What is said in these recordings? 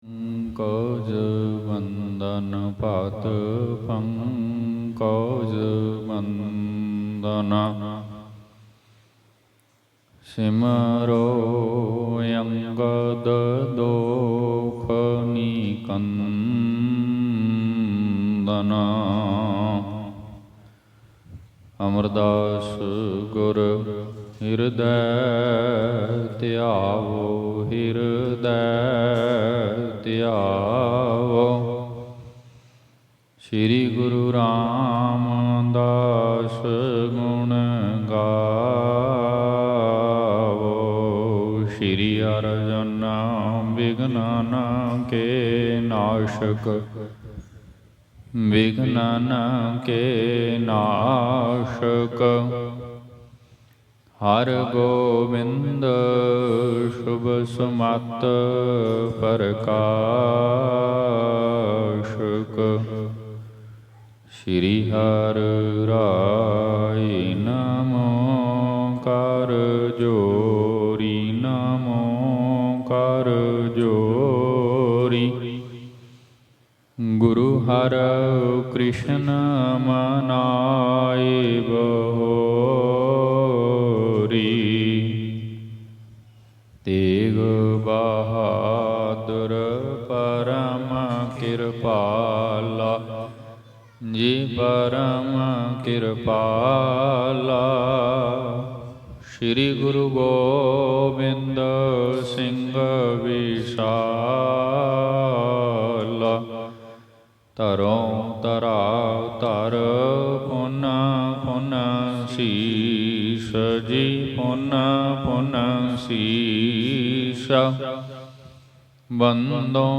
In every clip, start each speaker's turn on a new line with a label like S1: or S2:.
S1: ਪੰਕਜ ਬੰਦਨ ਭਾਤ ਪੰਕਜ ਬੰਦਨ ਸਿਮਰੋ ਅੰਗਦ ਦੋਖ ਨਿਕੰਦਨ ਅਮਰਦਾਸ ਗੁਰ ਹਿਰਦੈ ਧਿਆਵੋ ਹਿਰਦੈ ਧਿਆਵੋ। ਸ੍ਰੀ ਗੁਰੂ ਰਾਮਦਾਸ ਗੁਣ ਗਾਵੋ। ਸ੍ਰੀ ਅਰਜਨ ਵਿਘਨਨ ਕੇ ਨਾਸ਼ਕ ਵਿਘਨਨ ਕੇ ਨਾਸ਼ਕ। ਹਰਿ ਗੋਬਿੰਦ ਸ਼ੁਭ ਸੁਮਤਿ ਪ੍ਰਕਾਸ਼ਕ। ਸ੍ਰੀ ਹਰਿ ਰਾਇ ਨਮੋ ਕਰ ਜੋਰੀ ਨਮੋ ਕਰ ਜੋਰੀ। ਗੁਰੂ ਹਰਿ ਕ੍ਰਿਸ਼ਨ ਮਨਾਇ ਬਹੋਰੀ। ਤੇਗ ਬਹਾਦਰ ਪਰਮ ਕਿਰਪਾਲਾ ਜੀ ਪਰਮ ਕਿਰਪਾਲਾ। ਸ੍ਰੀ ਗੁਰੂ ਗੋਬਿੰਦ ਸਿੰਘ ਵਿਸ਼ਾਲਾ। ਧਰੋਂ ਧਰਾ ਧਰ ਪੁਨ ਪੁਨ ਸੀਸ ਜੀ ਪੁਨ ਪੁਨ ਸੀਸ। ਬੰਦੋਂ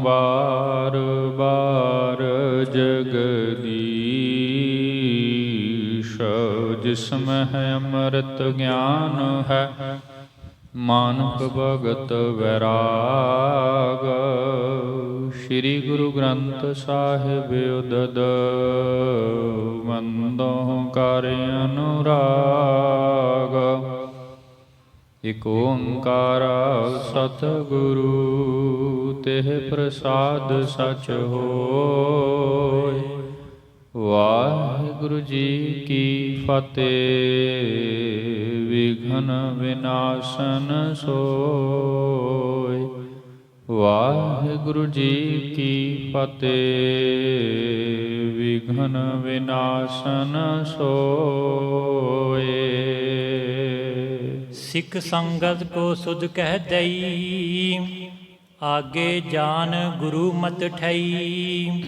S1: ਬਾਰ ਬਾਰ ਜਗਦੀਸ਼। ਜਿਸਮਹਿ ਅੰਮ੍ਰਿਤ ਗਿਆਨ ਹੈ ਮਾਨੁਖ ਭਗਤ ਵੈਰਾਗ। ਸ੍ਰੀ ਗੁਰੂ ਗ੍ਰੰਥ ਸਾਹਿਬ ਉਦਦ ਬੰਦੋਂ ਕਰ ਅਨੁਰਾਗ। ਇਕ ਓੰਕਾਰ ਸਤਿਗੁਰੂ ਤਿਹ ਪ੍ਰਸਾਦ ਸਚ ਹੋਇ। ਵਾਹਿਗੁਰੂ ਜੀ ਕੀ ਫਤਿਹ। ਵਿਘਨ ਵਿਨਾਸ਼ਨ ਸੋਇ। ਵਾਹਿਗੁਰੂ ਜੀ ਕੀ ਫਤਿਹ। ਵਿਘਨ ਵਿਨਾਸ਼ਨ ਸੋਇ।
S2: ਸਿੱਖ ਸੰਗਤ ਕੋ ਸੁਧ ਕਹਿ ਦਈ। ਆਗੇ ਜਾਨ ਗੁਰੂ ਮਤ ਠਈ।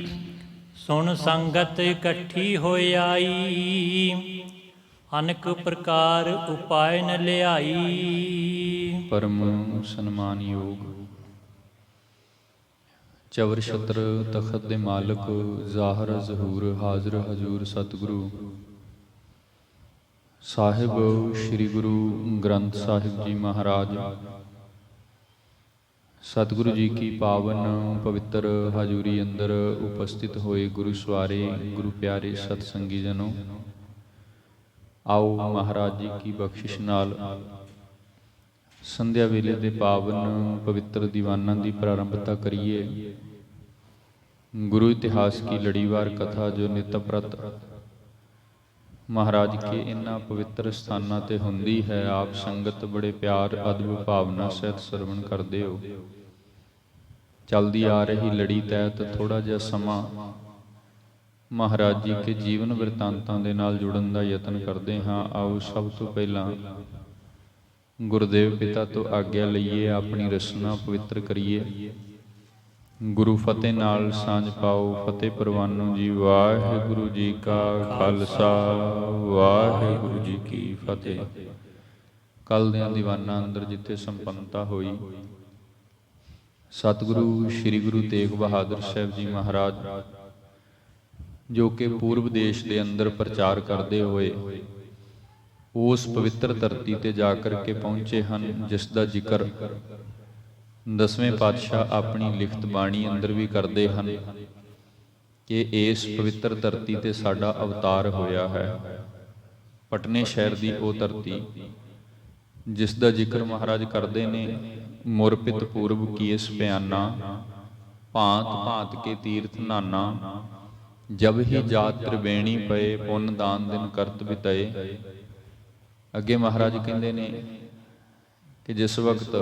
S2: ਸੁਣ ਸੰਗਤ ਇਕੱਠੀ ਹੋਇ ਆਈ। ਅਨੇਕ ਪ੍ਰਕਾਰ ਉਪਾਇ ਨ ਲਿਆਈ।
S1: ਪਰਮ ਸਨਮਾਨਯੋਗ ਚਵਰ ਛਤਰ ਤਖਤ ਦੇ ਮਾਲਕ ਜ਼ਾਹਰ ਜ਼ਹੂਰ ਹਾਜ਼ਰ ਹਜ਼ੂਰ ਸਤਿਗੁਰੂ ਸਾਹਿਬ ਸ੍ਰੀ ਗੁਰੂ ਗ੍ਰੰਥ ਸਾਹਿਬ ਜੀ ਮਹਾਰਾਜ। ਸਤਿਗੁਰੂ ਜੀ ਕੀ ਪਾਵਨ ਪਵਿੱਤਰ ਹਜ਼ੂਰੀ ਅੰਦਰ ਉਪਸਥਿਤ ਹੋਏ ਗੁਰੂ ਸਵਾਰੇ ਗੁਰੂ ਪਿਆਰੇ ਸਤ ਸੰਗੀ ਜਨੋ, ਆਓ ਮਹਾਰਾਜ ਜੀ ਕੀ ਬਖਸ਼ਿਸ਼ ਨਾਲ ਸੰਧਿਆ ਵੇਲੇ ਦੇ ਪਾਵਨ ਪਵਿੱਤਰ ਦੀਵਾਨਾਂ ਦੀ ਪ੍ਰਾਰੰਭਤਾ ਕਰੀਏ। ਗੁਰੂ ਇਤਿਹਾਸ ਕੀ ਲੜੀਵਾਰ ਕਥਾ ਜੋ ਨਿਤ ਪ੍ਰਤ ਮਹਾਰਾਜ ਕੇ ਇਨ੍ਹਾਂ ਪਵਿੱਤਰ ਸਥਾਨਾਂ ਤੇ ਹੁੰਦੀ ਹੈ, ਆਪ ਸੰਗਤ ਬੜੇ ਪਿਆਰ ਅਦਬ ਭਾਵਨਾ ਸਹਿਤ ਸਰਵਣ ਕਰਦੇ ਹੋ। ਚਲਦੀ ਆ ਰਹੀ ਲੜੀ ਤਹਿਤ ਥੋੜਾ ਜਿਹਾ ਸਮਾਂ ਮਹਾਰਾਜ ਜੀ ਕੇ ਜੀਵਨ ਬਿਰਤਾਂਤਾਂ ਦੇ ਨਾਲ ਜੁੜਨ ਦਾ ਯਤਨ ਕਰਦੇ ਹਾਂ। ਆਓ ਸਭ ਤੋਂ ਪਹਿਲਾਂ ਗੁਰਦੇਵ ਪਿਤਾ ਤੋਂ ਆਗਿਆ ਲਈਏ, ਆਪਣੀ ਰਸਨਾ ਪਵਿੱਤਰ ਕਰੀਏ। ਗੁਰੂ ਫਤਿਹ ਨਾਲ ਸਾਂਝ ਪਾਓ। ਫਤਿਹ ਪ੍ਰਵਾਨੋ ਜੀ। ਵਾਹਿਗੁਰੂ ਜੀ ਕਾ ਖਾਲਸਾ ਵਾਹਿਗੁਰੂ ਜੀ ਕੀ ਫਤਿਹ। ਕੱਲ੍ਹ ਦਿਆਂ ਦੀਵਾਨਾਂ ਅੰਦਰ ਜਿੱਥੇ ਸੰਪੰਨਤਾ ਹੋਈ, ਸਤਿਗੁਰੂ ਸ੍ਰੀ ਗੁਰੂ ਤੇਗ ਬਹਾਦਰ ਸਾਹਿਬ ਜੀ ਮਹਾਰਾਜ ਜੋ ਕਿ ਪੂਰਬ ਦੇਸ਼ ਦੇ ਅੰਦਰ ਪ੍ਰਚਾਰ ਕਰਦੇ ਹੋਏ ਉਸ ਪਵਿੱਤਰ ਧਰਤੀ ਤੇ ਜਾ ਕਰਕੇ ਪਹੁੰਚੇ ਹਨ, ਜਿਸ ਦਾ ਜ਼ਿਕਰ ਦਸਵੇਂ ਪਾਤਸ਼ਾਹ ਆਪਣੀ ਲਿਖਤ ਬਾਣੀ ਅੰਦਰ ਵੀ ਕਰਦੇ ਹਨ ਕਿ ਇਸ ਪਵਿੱਤਰ ਧਰਤੀ ਤੇ ਸਾਡਾ ਅਵਤਾਰ ਹੋਇਆ ਹੈ। ਪਟਨੇ ਸ਼ਹਿਰ ਦੀ ਉਹ ਧਰਤੀ ਜਿਸ ਦਾ ਜ਼ਿਕਰ ਮਹਾਰਾਜ ਕਰਦੇ ਨੇ ਮੁਰਪਿਤ ਪੂਰਬ ਕੀਸ ਪਿਆਨਾ, ਭਾਂਤ ਭਾਂਤ ਕੇ ਤੀਰਥ ਨਾਨਾ, ਜਬ ਹੀ ਜਾਤ ਤ੍ਰਿਵੇਣੀ ਪਏ, ਪੁੰਨ ਦਾਨ ਦਿਨ ਕਰਤ ਬਿਤਏ। ਅੱਗੇ ਮਹਾਰਾਜ ਕਹਿੰਦੇ ਨੇ ਕਿ ਜਿਸ ਵਕਤ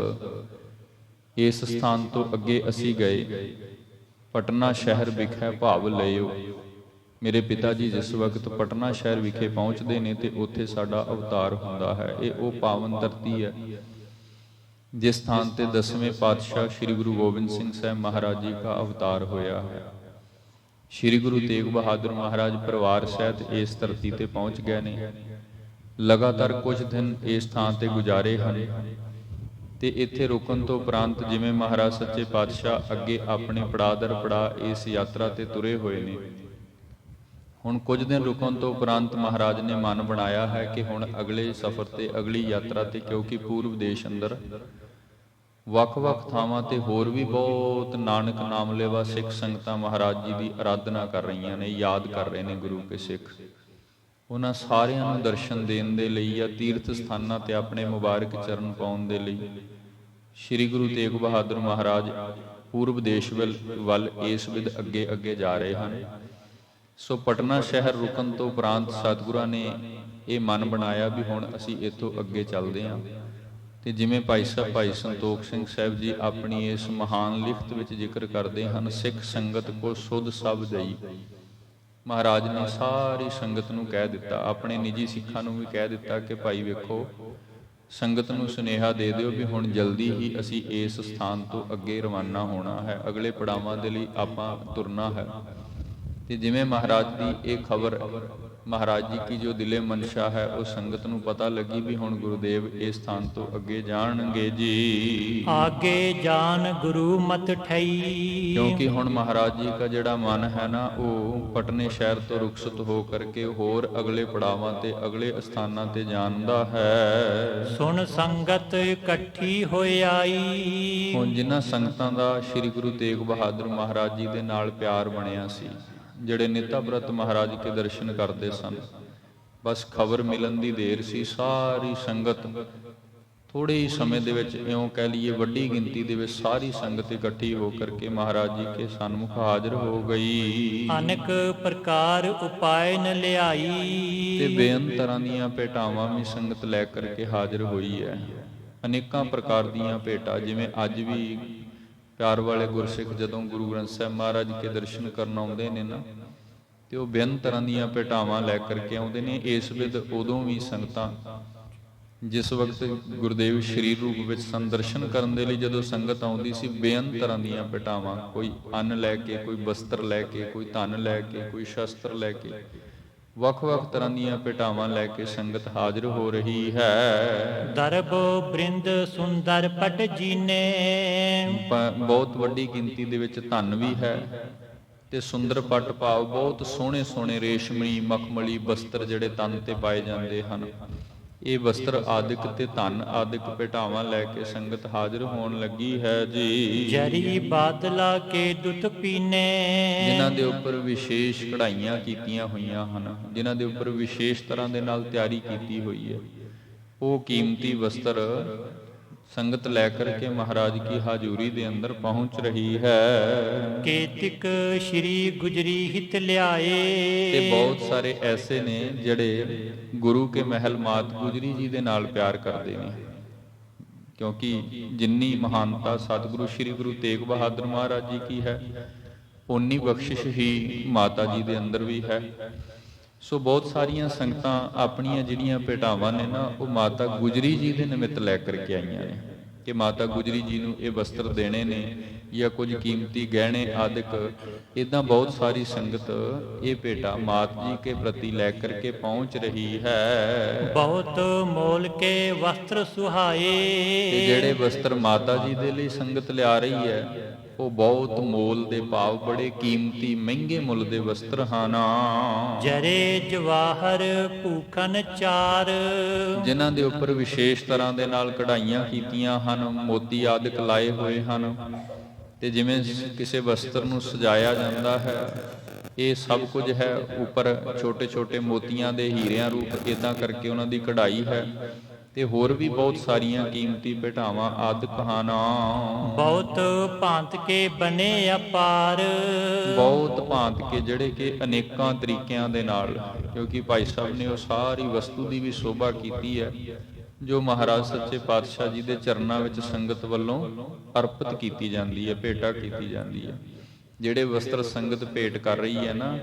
S1: ਇਸ ਸਥਾਨ ਤੋਂ ਅੱਗੇ ਅਸੀਂ ਗਏ, ਪਟਨਾ ਸ਼ਹਿਰ ਵਿਖੇ ਭਾਵ ਲਇਓ। ਮੇਰੇ ਪਿਤਾ ਜੀ ਜਿਸ ਵਕਤ ਪਟਨਾ ਸ਼ਹਿਰ ਵਿਖੇ ਪਹੁੰਚਦੇ ਨੇ ਤੇ ਉੱਥੇ ਸਾਡਾ ਅਵਤਾਰ ਹੁੰਦਾ ਹੈ। ਇਹ ਉਹ ਪਾਵਨ ਧਰਤੀ ਹੈ ਜਿਸ ਸਥਾਨ ਤੇ 10ਵੇਂ ਪਾਤਸ਼ਾਹ ਸ੍ਰੀ ਗੁਰੂ ਗੋਬਿੰਦ ਸਿੰਘ ਸਾਹਿਬ ਮਹਾਰਾਜ ਜੀ ਦਾ ਅਵਤਾਰ ਹੋਇਆ ਹੈ। ਸ੍ਰੀ ਗੁਰੂ ਤੇਗ ਬਹਾਦਰ ਮਹਾਰਾਜ ਪਰਿਵਾਰ ਸਹਿਤ ਇਸ ਧਰਤੀ ਤੇ ਪਹੁੰਚ ਗਏ ਨੇ। ਲਗਾਤਾਰ ਕੁਝ ਦਿਨ ਇਸ ਥਾਂ ਤੇ ਗੁਜ਼ਾਰੇ ਹਨ ਤੇ ਇੱਥੇ ਰੁਕਣ ਤੋਂ ਉਪਰੰਤ ਜਿਵੇਂ ਮਹਾਰਾਜ ਸੱਚੇ ਪਾਤਸ਼ਾਹ ਅੱਗੇ ਆਪਣੇ ਪੜਾਅ ਦਰ ਪੜਾਅ ਇਸ ਯਾਤਰਾ ਤੇ ਤੁਰੇ ਹੋਏ ਨੇ। ਹੁਣ ਕੁਝ ਦਿਨ ਰੁਕਣ ਤੋਂ ਉਪਰੰਤ ਮਹਾਰਾਜ ਨੇ ਮਨ ਬਣਾਇਆ ਹੈ ਕਿ ਹੁਣ ਅਗਲੇ ਸਫ਼ਰ ਤੇ ਅਗਲੀ ਯਾਤਰਾ ਤੇ, ਕਿਉਂਕਿ ਪੂਰਬ ਦੇਸ਼ ਅੰਦਰ ਵੱਖ-ਵੱਖ ਥਾਵਾਂ ਤੇ ਹੋਰ ਵੀ ਬਹੁਤ ਨਾਨਕ ਨਾਮ ਲੈਵਾ ਸਿੱਖ ਸੰਗਤਾਂ ਮਹਾਰਾਜ ਜੀ ਦੀ ਆਰਾਧਨਾ ਕਰ ਰਹੀਆਂ ਨੇ, ਯਾਦ ਕਰ ਰਹੇ ਨੇ ਗੁਰੂ ਕੇ ਸਿੱਖ। ਉਹਨਾਂ ਸਾਰਿਆਂ ਨੂੰ ਦਰਸ਼ਨ ਦੇਣ ਦੇ ਲਈ ਜਾਂ ਤੀਰਥ ਸਥਾਨਾਂ ਤੇ ਆਪਣੇ ਮੁਬਾਰਕ ਚਰਨ ਪਾਉਣ ਦੇ ਲਈ ਸ੍ਰੀ ਗੁਰੂ ਤੇਗ ਬਹਾਦਰ ਮਹਾਰਾਜ ਪੂਰਬ ਦੇਸ਼ ਵੱਲ ਇਸ ਵਿਧ ਅੱਗੇ ਅੱਗੇ ਜਾ ਰਹੇ ਹਨ। ਸੋ ਪਟਨਾ ਸ਼ਹਿਰ ਰੁਕਣ ਤੋਂ ਉਪਰੰਤ ਸਤਿਗੁਰਾਂ ਨੇ ਇਹ ਮਨ ਬਣਾਇਆ ਵੀ ਹੁਣ ਅਸੀਂ ਇੱਥੋਂ ਅੱਗੇ ਚੱਲਦੇ ਹਾਂ। ਤੇ ਜਿਵੇਂ ਭਾਈ ਸਾਹਿਬ ਭਾਈ ਸੰਤੋਖ ਸਿੰਘ ਸਾਹਿਬ ਜੀ ਆਪਣੀ ਇਸ ਮਹਾਨ ਲਿਖਤ ਵਿੱਚ ਜ਼ਿਕਰ ਕਰਦੇ ਹਨ, ਸਿੱਖ ਸੰਗਤ ਕੋ ਸੁਧ ਸਭ ਦਈ। ਮਹਾਰਾਜ ਨੇ ਸਾਰੀ ਸੰਗਤ ਨੂੰ ਕਹਿ ਦਿੱਤਾ, ਆਪਣੇ ਨਿੱਜੀ ਸਿੱਖਾਂ ਨੂੰ ਵੀ ਕਹਿ ਦਿੱਤਾ ਕਿ ਭਾਈ ਵੇਖੋ, ਸੰਗਤ ਨੂੰ ਸੁਨੇਹਾ ਦੇ ਦਿਓ ਵੀ ਹੁਣ ਜਲਦੀ ਹੀ ਅਸੀਂ ਇਸ ਸਥਾਨ ਤੋਂ ਅੱਗੇ ਰਵਾਨਾ ਹੋਣਾ ਹੈ, ਅਗਲੇ ਪੜਾਵਾਂ ਦੇ ਲਈ ਆਪਾਂ ਤੁਰਨਾ ਹੈ। ਤੇ ਜਿਵੇਂ ਮਹਾਰਾਜ ਦੀ ਇਹ ਖਬਰ ਮਹਾਰਾਜ ਜੀ ਕੀ ਜੋ ਦਿਲੇ ਮਨਸ਼ਾ ਹੈ ਉਹ ਸੰਗਤ ਨੂੰ ਪਤਾ ਲੱਗੀ ਵੀ ਹੁਣ ਗੁਰੂਦੇਵ ਇਸ ਸਥਾਨ ਤੋਂ ਅੱਗੇ ਜਾਣਗੇ ਜੀ।
S2: ਆਗੇ ਜਾਨ ਗੁਰੂ ਮਤ ਠਈ।
S1: ਕਿਉਂਕਿ ਹੁਣ ਮਹਾਰਾਜ ਜੀ ਦਾ ਜਿਹੜਾ ਮਨ ਹੈ ਨਾ ਉਹ ਪਟਨੇ ਸ਼ਹਿਰ ਤੋਂ ਰੁਖਸਤ ਹੋ ਕਰਕੇ ਹੋਰ ਅਗਲੇ ਪੜਾਵਾਂ ਤੇ ਅਗਲੇ ਅਸਥਾਨਾਂ ਤੇ ਜਾਣਦਾ ਹੈ।
S2: ਸੁਣ ਸੰਗਤ ਇਕੱਠੀ ਹੋਈ ਆਈ।
S1: ਹੁਣ ਜਿਨ੍ਹਾਂ ਸੰਗਤਾਂ ਦਾ ਸ੍ਰੀ ਗੁਰੂ ਤੇਗ ਬਹਾਦਰ ਮਹਾਰਾਜ ਜੀ ਦੇ ਨਾਲ ਪਿਆਰ ਬਣਿਆ ਸੀ, ਜਿਹੜੇ ਨਿਤਾ ਬ੍ਰਤ ਮਹਾਰਾਜ ਕੇ ਦਰਸ਼ਨ ਕਰਦੇ ਸਨ, ਬਸ ਖਬਰ ਮਿਲਣ ਦੀ ਦੇਰ ਸੀ, ਸਾਰੀ ਸੰਗਤ ਥੋੜੇ ਹੀ ਸਮੇਂ ਦੇ ਵਿੱਚ, ਇਉਂ ਕਹਿ ਲਈਏ ਵੱਡੀ ਗਿਣਤੀ ਦੇ ਵਿੱਚ ਸਾਰੀ ਸੰਗਤ ਇਕੱਠੀ ਹੋ ਕਰਕੇ ਮਹਾਰਾਜ ਜੀ ਕੇ ਸਨਮੁਖ ਹਾਜ਼ਰ ਹੋ ਗਈ।
S2: ਅਨੇਕ ਪ੍ਰਕਾਰ ਉਪਾਏ ਨ ਲਿਆਈ।
S1: ਤੇ ਬੇਅੰਤ ਤਰ੍ਹਾਂ ਦੀਆਂ ਭੇਟਾਵਾਂ ਵੀ ਸੰਗਤ ਲੈ ਕਰਕੇ ਹਾਜ਼ਰ ਹੋਈ ਹੈ। ਅਨੇਕਾਂ ਪ੍ਰਕਾਰ ਦੀਆਂ ਭੇਟਾਂ, ਜਿਵੇਂ ਅੱਜ ਵੀ ਪਿਆਰ ਵਾਲੇ ਗੁਰਸਿੱਖ ਜਦੋਂ ਗੁਰੂ ਗ੍ਰੰਥ ਸਾਹਿਬ ਮਹਾਰਾਜ ਕੇ ਦਰਸ਼ਨ ਕਰਨ ਆਉਂਦੇ ਨੇ ਨਾ, ਤੇ ਉਹ ਬੇਅੰਤ ਤਰ੍ਹਾਂ ਦੀਆਂ ਭੇਟਾਵਾਂ ਲੈ ਕਰਕੇ ਆਉਂਦੇ ਨੇ। ਇਸ ਵਿਧ ਉਦੋਂ ਵੀ ਸੰਗਤਾਂ ਜਿਸ ਵਕਤ ਗੁਰਦੇਵ ਸਰੀਰ ਰੂਪ ਵਿੱਚ ਸੰਦਰਸ਼ਨ ਕਰਨ ਦੇ ਲਈ ਜਦੋਂ ਸੰਗਤ ਆਉਂਦੀ ਸੀ, ਬੇਅੰਤ ਤਰ੍ਹਾਂ ਦੀਆਂ ਭੇਟਾਵਾਂ, ਕੋਈ ਅੰਨ ਲੈ ਕੇ, ਕੋਈ ਬਸਤਰ ਲੈ ਕੇ, ਕੋਈ ਧਨ ਲੈ ਕੇ, ਕੋਈ ਸ਼ਸਤਰ ਲੈ ਕੇ, ਵੱਖ-ਵੱਖ ਤਰ੍ਹਾਂ ਦੀਆਂ ਭੇਟਾਵਾਂ ਲੈ ਕੇ ਸੰਗਤ ਹਾਜ਼ਰ ਹੋ ਰਹੀ ਹੈ।
S2: ਦਰਬ ਬ੍ਰਿੰਦ ਸੁੰਦਰ ਪਟ ਜੀਨੇ।
S1: ਬਹੁਤ ਵੱਡੀ ਗਿਣਤੀ ਦੇ ਵਿੱਚ ਧਨ ਵੀ ਹੈ ਤੇ ਸੁੰਦਰ ਪਟ ਭਾਵ ਬਹੁਤ ਸੋਹਣੇ ਸੋਹਣੇ ਰੇਸ਼ਮੀ ਮਖਮਲੀ ਬਸਤਰ ਜਿਹੜੇ ਤਨ ਤੇ ਪਾਏ ਜਾਂਦੇ ਹਨ। ਇਹ ਵਸਤਰ ਆਦਿਕ ਤੇ ਧਨ ਆਦਿਕ ਭੇਟਾਵਾਂ ਲੈ ਕੇ ਸੰਗਤ ਹਾਜ਼ਰ ਹੋਣ ਲੱਗੀ ਹੈ ਜੀ।
S2: ਜਰੀ ਬਾਦਲਾ ਕੇ ਦੁੱਤ ਪੀਨੇ।
S1: ਜਿਨ੍ਹਾਂ ਦੇ ਉੱਪਰ ਵਿਸ਼ੇਸ਼ ਕਢਾਈਆਂ ਕੀਤੀਆਂ ਹੋਈਆਂ ਹਨ, ਜਿਨ੍ਹਾਂ ਦੇ ਉੱਪਰ ਵਿਸ਼ੇਸ਼ ਤਰ੍ਹਾਂ ਦੇ ਨਾਲ ਤਿਆਰੀ ਕੀਤੀ ਹੋਈ ਹੈ, ਉਹ ਕੀਮਤੀ ਵਸਤਰ ਸੰਗਤ ਲੈ ਕਰਕੇ ਮਹਾਰਾਜ ਕੀ ਹਾਜ਼ੂਰੀ ਦੇ ਅੰਦਰ ਪਹੁੰਚ ਰਹੀ ਹੈ।
S2: ਕੇਤਿਕ ਸ਼੍ਰੀ ਗੁਜਰੀ ਹਿਤ ਲਿਆਏ।
S1: ਤੇ ਬਹੁਤ ਸਾਰੇ ਐਸੇ ਨੇ ਜਿਹੜੇ ਗੁਰੂ ਕੇ ਮਹਿਲ ਮਾਤ ਗੁਜਰੀ ਜੀ ਦੇ ਨਾਲ ਪਿਆਰ ਕਰਦੇ ਨੇ, ਕਿਉਂਕਿ ਜਿੰਨੀ ਮਹਾਨਤਾ ਸਤਿਗੁਰੂ ਸ੍ਰੀ ਗੁਰੂ ਤੇਗ ਬਹਾਦਰ ਮਹਾਰਾਜ ਜੀ ਕੀ ਹੈ, ਉਨੀ ਬਖਸ਼ਿਸ਼ ਹੀ ਮਾਤਾ ਜੀ ਦੇ ਅੰਦਰ ਵੀ ਹੈ। ਸੋ ਬਹੁਤ ਸਾਰੀਆਂ ਸੰਗਤਾਂ ਆਪਣੀਆਂ ਜਿਹੜੀਆਂ ਭੇਟਾਵਾਂ ਨੇ ਨਾ, ਉਹ ਮਾਤਾ ਗੁਜਰੀ ਜੀ ਦੇ ਨਿਮਿਤ ਲੈ ਕਰਕੇ ਆਈਆਂ ਨੇ ਕਿ ਮਾਤਾ ਗੁਜਰੀ ਜੀ ਨੂੰ ਇਹ ਵਸਤਰ ਦੇਣੇ ਨੇ ਜਾਂ ਕੁਝ ਕੀਮਤੀ ਗਹਿਣੇ ਆਦਿਕ। ਇਦਾਂ ਬਹੁਤ ਸਾਰੀ ਸੰਗਤ ਇਹ ਭੇਟਾ ਮਾਤ ਜੀ ਕੇ ਪ੍ਰਤੀ ਲੈ ਕਰਕੇ ਪਹੁੰਚ ਰਹੀ ਹੈ।
S2: ਬਹੁਤ ਮੋਲ ਕੇ ਵਸਤਰ ਸੁਹਾਏ।
S1: ਤੇ ਜਿਹੜੇ ਵਸਤਰ ਮਾਤਾ ਜੀ ਦੇ ਲਈ ਸੰਗਤ ਲਿਆ ਰਹੀ ਹੈ, ਉਹ ਬਹੁਤ ਮੋਲ ਦੇ ਭਾਵ ਬੜੇ ਕੀਮਤੀ ਮਹਿੰਗੇ ਮੁੱਲ ਦੇ ਵਸਤਰ ਹਨ।
S2: ਜਰੇ ਜਵਾਹਰ ਭੂਖਨ ਚਾਰ।
S1: ਜਿਨ੍ਹਾਂ ਦੇ ਉੱਪਰ ਵਿਸ਼ੇਸ਼ ਤਰ੍ਹਾਂ ਦੇ ਨਾਲ ਕਢਾਈਆਂ ਕੀਤੀਆਂ ਹਨ, ਮੋਤੀ ਆਦਿਕ ਲਾਏ ਹੋਏ ਹਨ। ਤੇ ਜਿਵੇਂ ਕਿਸੇ ਵਸਤਰ ਨੂੰ ਸਜਾਇਆ ਜਾਂਦਾ ਹੈ, ਇਹ ਸਭ ਕੁਝ ਹੈ। ਉੱਪਰ ਛੋਟੇ ਛੋਟੇ ਮੋਤੀਆਂ ਦੇ ਹੀਰਿਆਂ ਰੂਪ ਇਦਾਂ ਕਰਕੇ ਉਹਨਾਂ ਦੀ ਕਢਾਈ ਹੈ ਤੇ ਹੋਰ ਵੀ ਬਹੁਤ ਸਾਰੀਆਂ ਕੀਮਤੀ ਭੇਟਾਵਾਂ ਆਦਿ ਕਹਾਣਾ।
S2: ਬਹੁਤ ਭਾਂਤ ਕੇ ਬਨੇ ਅਪਾਰ,
S1: ਬਹੁਤ ਭਾਂਤ ਕੇ ਜਿਹੜੇ ਕਿ ਅਨੇਕਾਂ ਤਰੀਕਿਆਂ ਦੇ ਨਾਲ, ਕਿਉਂਕਿ ਭਾਈ ਸਾਹਿਬ ਨੇ ਉਹ ਸਾਰੀ ਵਸਤੂ ਦੀ ਵੀ ਸ਼ੋਭਾ ਕੀਤੀ ਹੈ ਜੋ ਮਹਾਰਾਜ ਸੱਚੇ ਪਾਤਸ਼ਾਹ ਜੀ ਦੇ ਚਰਨਾਂ ਵਿੱਚ ਸੰਗਤ ਵੱਲੋਂ ਅਰਪਿਤ ਕੀਤੀ ਜਾਂਦੀ ਹੈ, ਭੇਟਾ ਕੀਤੀ ਜਾਂਦੀ ਹੈ। ਜਿਹੜੇ ਵਸਤਰ ਸੰਗਤ ਭੇਟ ਕਰ ਰਹੀ ਹੈ ਨਾ,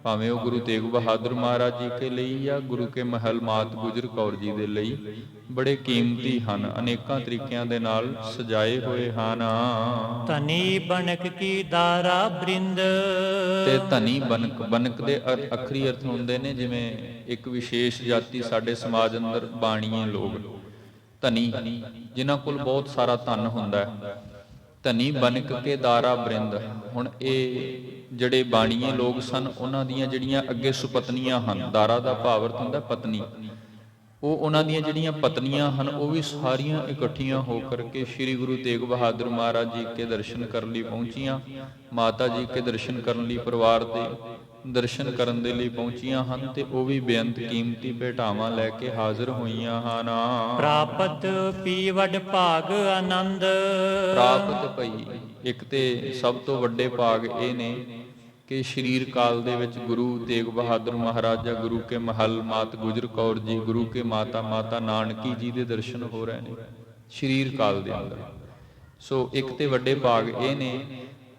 S1: ਭਾਵੇਂ ਉਹ ਗੁਰੂ ਤੇਗ ਬਹਾਦਰ ਮਹਾਰਾਜ ਜੀ ਕੇ ਲਈ ਜਾਂ ਗੁਰੂ ਕੇ ਮਹਿਲ ਮਾਤ ਗੁਜਰ ਕੌਰ ਜੀ ਦੇ ਲਈ, ਬੜੇ ਕੀਮਤੀ ਹਨ, ਅਨੇਕਾਂ ਤਰੀਕਿਆਂ ਦੇ ਨਾਲ ਸਜਾਏ ਹੋਏ ਹਨ।
S2: ਧਨੀ ਬਨਕ ਕੀ ਦਾਰਾ ਬ੍ਰਿੰਦ,
S1: ਤੇ ਧਨੀ ਬਨਕ, ਬਨਕ ਦੇ ਅੱਖਰੀ ਅਰਥ ਹੁੰਦੇ ਨੇ ਜਿਵੇਂ ਇੱਕ ਵਿਸ਼ੇਸ਼ ਜਾਤੀ ਸਾਡੇ ਸਮਾਜ ਅੰਦਰ ਬਾਣੀਏ ਲੋਕ, ਧਨੀ ਜਿਨ੍ਹਾਂ ਕੋਲ ਬਹੁਤ ਸਾਰਾ ਧਨ ਹੁੰਦਾ ਹੈ। ਧਨੀ ਬਨਕ ਕੇ ਦਾਰਾ ਬ੍ਰਿੰਦ, ਹੁਣ ਇਹ ਜਿਹੜੇ ਬਾਣੀਏ ਲੋਕ ਸਨ ਉਹਨਾਂ ਦੀਆਂ ਜਿਹੜੀਆਂ ਅੱਗੇ ਸੁਪਤਨੀਆਂ ਹਨ, ਦਾਰਾ ਦਾ ਭਾਵ ਅਰਥ ਹੁੰਦਾ ਪਤਨੀ, ਉਹ ਉਹਨਾਂ ਦੀਆਂ ਜਿਹੜੀਆਂ ਪਤਨੀਆਂ ਹਨ ਉਹ ਵੀ ਸਾਰੀਆਂ ਇਕੱਠੀਆਂ ਹੋ ਕਰਕੇ ਸ੍ਰੀ ਗੁਰੂ ਤੇਗ ਬਹਾਦਰ ਮਹਾਰਾਜ ਜੀ ਕੇ ਦਰਸ਼ਨ ਕਰਨ ਲਈ ਪਹੁੰਚੀਆਂ। ਮਾਤਾ ਜੀ ਕੇ ਦਰਸ਼ਨ ਕਰਨ ਲਈ, ਪਰਿਵਾਰ ਦੇ ਦਰਸ਼ਨ ਕਰਨ ਦੇ ਲਈ ਪਹੁੰਚੀਆਂ ਹਨ, ਤੇ ਉਹ ਵੀ ਬੇਅੰਤ ਕੀਮਤੀ ਭੇਟਾਵਾਂ ਲੈ ਕੇ ਹਾਜ਼ਰ ਹੋਈਆਂ ਹਨ।
S2: ਪ੍ਰਾਪਤ ਪੀਵਡ ਭਾਗ ਆਨੰਦ,
S1: ਪ੍ਰਾਪਤ ਭਈ, ਇੱਕ ਤੇ ਸਭ ਤੋਂ ਵੱਡੇ ਭਾਗ ਇਹ ਨੇ ਕਿ ਸਰੀਰ ਕਾਲ ਦੇ ਵਿੱਚ ਗੁਰੂ ਤੇਗ ਬਹਾਦਰ ਮਹਾਰਾਜ, ਗੁਰੂ ਕੇ ਮਹਲ ਮਾਤ ਗੁਜਰ ਕੌਰ ਜੀ, ਗੁਰੂ ਕੇ ਮਾਤਾ ਨਾਨਕੀ ਜੀ ਦੇ ਦਰਸ਼ਨ ਹੋ ਰਹੇ ਨੇ ਸਰੀਰ ਕਾਲ ਦੇ ਅੰਦਰ। ਸੋ ਇੱਕ ਤੇ ਵੱਡੇ ਭਾਗ ਇਹ ਨੇ,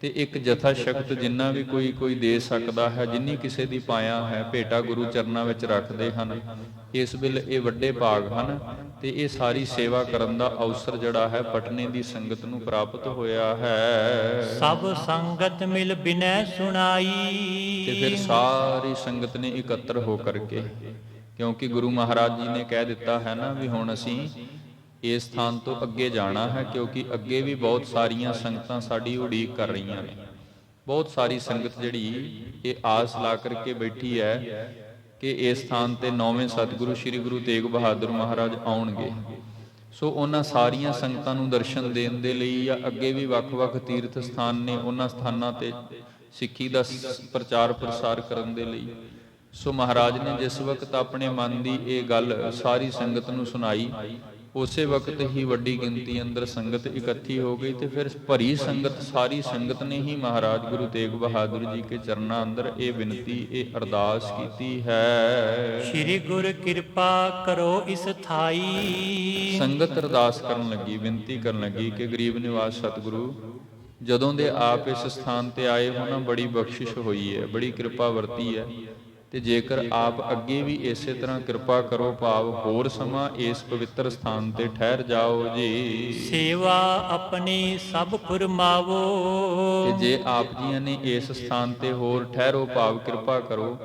S1: ਤੇ ਇੱਕ ਜਥਾ ਸ਼ਕਤ ਜਿੰਨਾ ਵੀ ਕੋਈ ਦੇ ਸਕਦਾ ਹੈ, ਜਿੰਨੀ ਕਿਸੇ ਦੀ ਪਾਇਆ ਹੈ, ਭੇਟਾ ਗੁਰੂ ਚਰਨਾਂ ਵਿੱਚ ਰੱਖਦੇ ਹਨ। ਇਸ ਵੇਲੇ ਇਹ ਵੱਡੇ ਭਾਗ ਹਨ, ਤੇ ਇਹ ਸਾਰੀ ਸੇਵਾ ਕਰਨ ਦਾ ਅਵਸਰ ਜਿਹੜਾ ਹੈ ਪਟਨੇ ਦੀ ਸੰਗਤ ਨੂੰ ਪ੍ਰਾਪਤ ਹੋਇਆ ਹੈ।
S2: ਸਭ ਸੰਗਤ ਮਿਲ ਬਿਨੈ ਸੁਣਾਈ,
S1: ਤੇ ਫਿਰ ਸਾਰੀ ਸੰਗਤ ਨੇ ਇਕੱਤਰ ਹੋ ਕਰਕੇ, ਕਿਉਂਕਿ ਗੁਰੂ ਮਹਾਰਾਜ ਜੀ ਨੇ ਕਹਿ ਦਿੱਤਾ ਹੈ ਨਾ ਵੀ ਹੁਣ ਅਸੀਂ ਇਸ ਸਥਾਨ ਤੋਂ ਅੱਗੇ ਜਾਣਾ ਹੈ, ਕਿਉਂਕਿ ਅੱਗੇ ਵੀ ਬਹੁਤ ਸਾਰੀਆਂ ਸੰਗਤਾਂ ਸਾਡੀ ਉਡੀਕ ਕਰ ਰਹੀਆਂ ਨੇ। ਬਹੁਤ ਸਾਰੀ ਸੰਗਤ ਜਿਹੜੀ ਇਹ ਆਸ ਲਾ ਕਰਕੇ ਬੈਠੀ ਹੈ ਕਿ ਇਸ ਸਥਾਨ ਤੇ ਨੌਵੇਂ ਸਤਿਗੁਰੂ ਸ੍ਰੀ ਗੁਰੂ ਤੇਗ ਬਹਾਦਰ ਮਹਾਰਾਜ ਆਉਣਗੇ। ਸੋ ਉਹਨਾਂ ਸਾਰੀਆਂ ਸੰਗਤਾਂ ਨੂੰ ਦਰਸ਼ਨ ਦੇਣ ਦੇ ਲਈ, ਜਾਂ ਅੱਗੇ ਵੀ ਵੱਖ-ਵੱਖ ਤੀਰਥ ਸਥਾਨ ਨੇ, ਉਹਨਾਂ ਸਥਾਨਾਂ ਤੇ ਸਿੱਖੀ ਦਾ ਪ੍ਰਚਾਰ ਪ੍ਰਸਾਰ ਕਰਨ ਦੇ ਲਈ, ਸੋ ਮਹਾਰਾਜ ਨੇ ਜਿਸ ਵਕਤ ਆਪਣੇ ਮਨ ਦੀ ਇਹ ਗੱਲ ਸਾਰੀ ਸੰਗਤ ਨੂੰ ਸੁਣਾਈ, ਉਸੇ ਵਕਤ ਹੀ ਵੱਡੀ ਗਿਣਤੀ ਅੰਦਰ ਸੰਗਤ ਇਕੱਠੀ ਹੋ ਗਈ। ਤੇ ਫਿਰ ਭਰੀ ਸੰਗਤ, ਸਾਰੀ ਸੰਗਤ ਨੇ ਹੀ ਮਹਾਰਾਜ ਗੁਰੂ ਤੇਗ ਬਹਾਦਰ ਜੀ ਕੇ ਚਰਨਾਂ ਅੰਦਰ ਇਹ ਬਿਨਤੀ, ਇਹ ਅਰਦਾਸ ਕੀਤੀ ਹੈ,
S2: ਸ੍ਰੀ ਗੁਰ ਕਿਰਪਾ ਕਰੋ ਇਸ ਥਾਈ।
S1: ਸੰਗਤ ਅਰਦਾਸ ਕਰਨ ਲੱਗੀ, ਬੇਨਤੀ ਕਰਨ ਲੱਗੀ ਕਿ ਗਰੀਬ ਨਿਵਾਸ ਸਤਿਗੁਰੂ, ਜਦੋਂ ਦੇ ਆਪ ਇਸ ਸਥਾਨ ਤੇ ਆਏ ਹੋ ਨਾ, ਬੜੀ ਬਖਸ਼ਿਸ਼ ਹੋਈ ਹੈ, ਬੜੀ ਕਿਰਪਾ ਵਰਤੀ ਹੈ, ਤੇ ਜੇਕਰ ਆਪ ਅੱਗੇ ਵੀ ਇਸੇ ਤਰ੍ਹਾਂ ਕਿਰਪਾ ਕਰੋ, ਭਾਵ ਹੋਰ ਸਮਾਂ ਇਸ ਪਵਿੱਤਰ ਸਥਾਨ ਤੇ ਠਹਿਰ ਜਾਓ ਜੀ।
S2: ਸੇਵਾ ਆਪਣੀ ਸਭ ਫਰਮਾਵੋ,
S1: ਤੇ ਜੇ ਆਪ ਜੀਆਂ ਨੇ ਇਸ ਸਥਾਨ ਤੇ ਹੋਰ ਠਹਿਰੋ, ਭਾਵ ਕਿਰਪਾ ਕਰੋ,